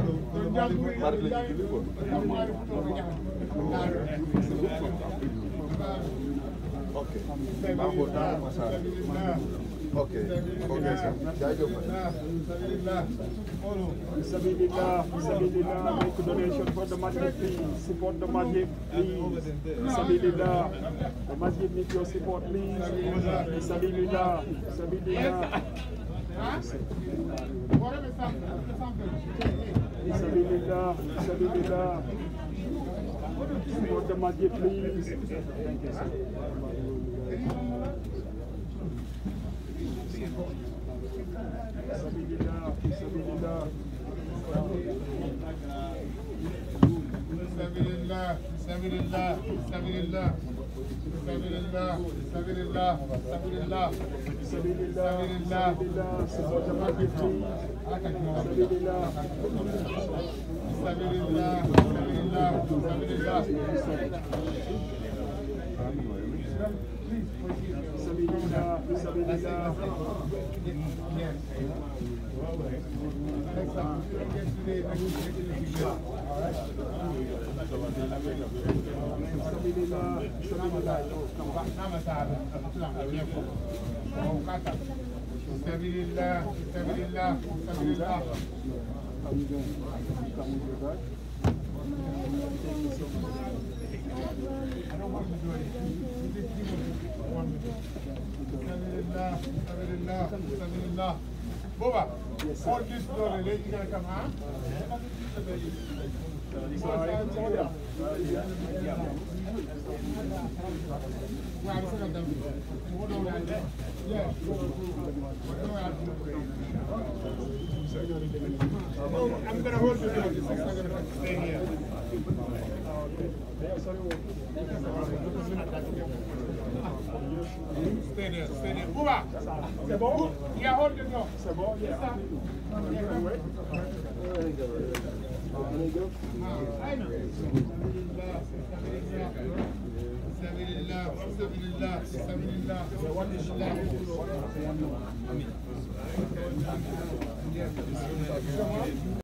C: Okay, sir.
D: Fisabilillah, fisabilillah. Make a donation for the masjid, please. Support the masjid, please. Fisabilillah. The masjid needs your support, please. Fisabilillah, fisabilillah. Fisabilillah, fisabilillah. Support the masjid, please. Thank you, sir. Fisabilillah, fisabilillah.
E: Fisabilillah, fisabilillah, fisabilillah. Boba, hold this door, the lady gonna come, huh? I'm gonna hold the door, this is not gonna stay here. Stay there, stay there. Boba! C'est bon? Yeah, hold the door. C'est bon? Yes, sir.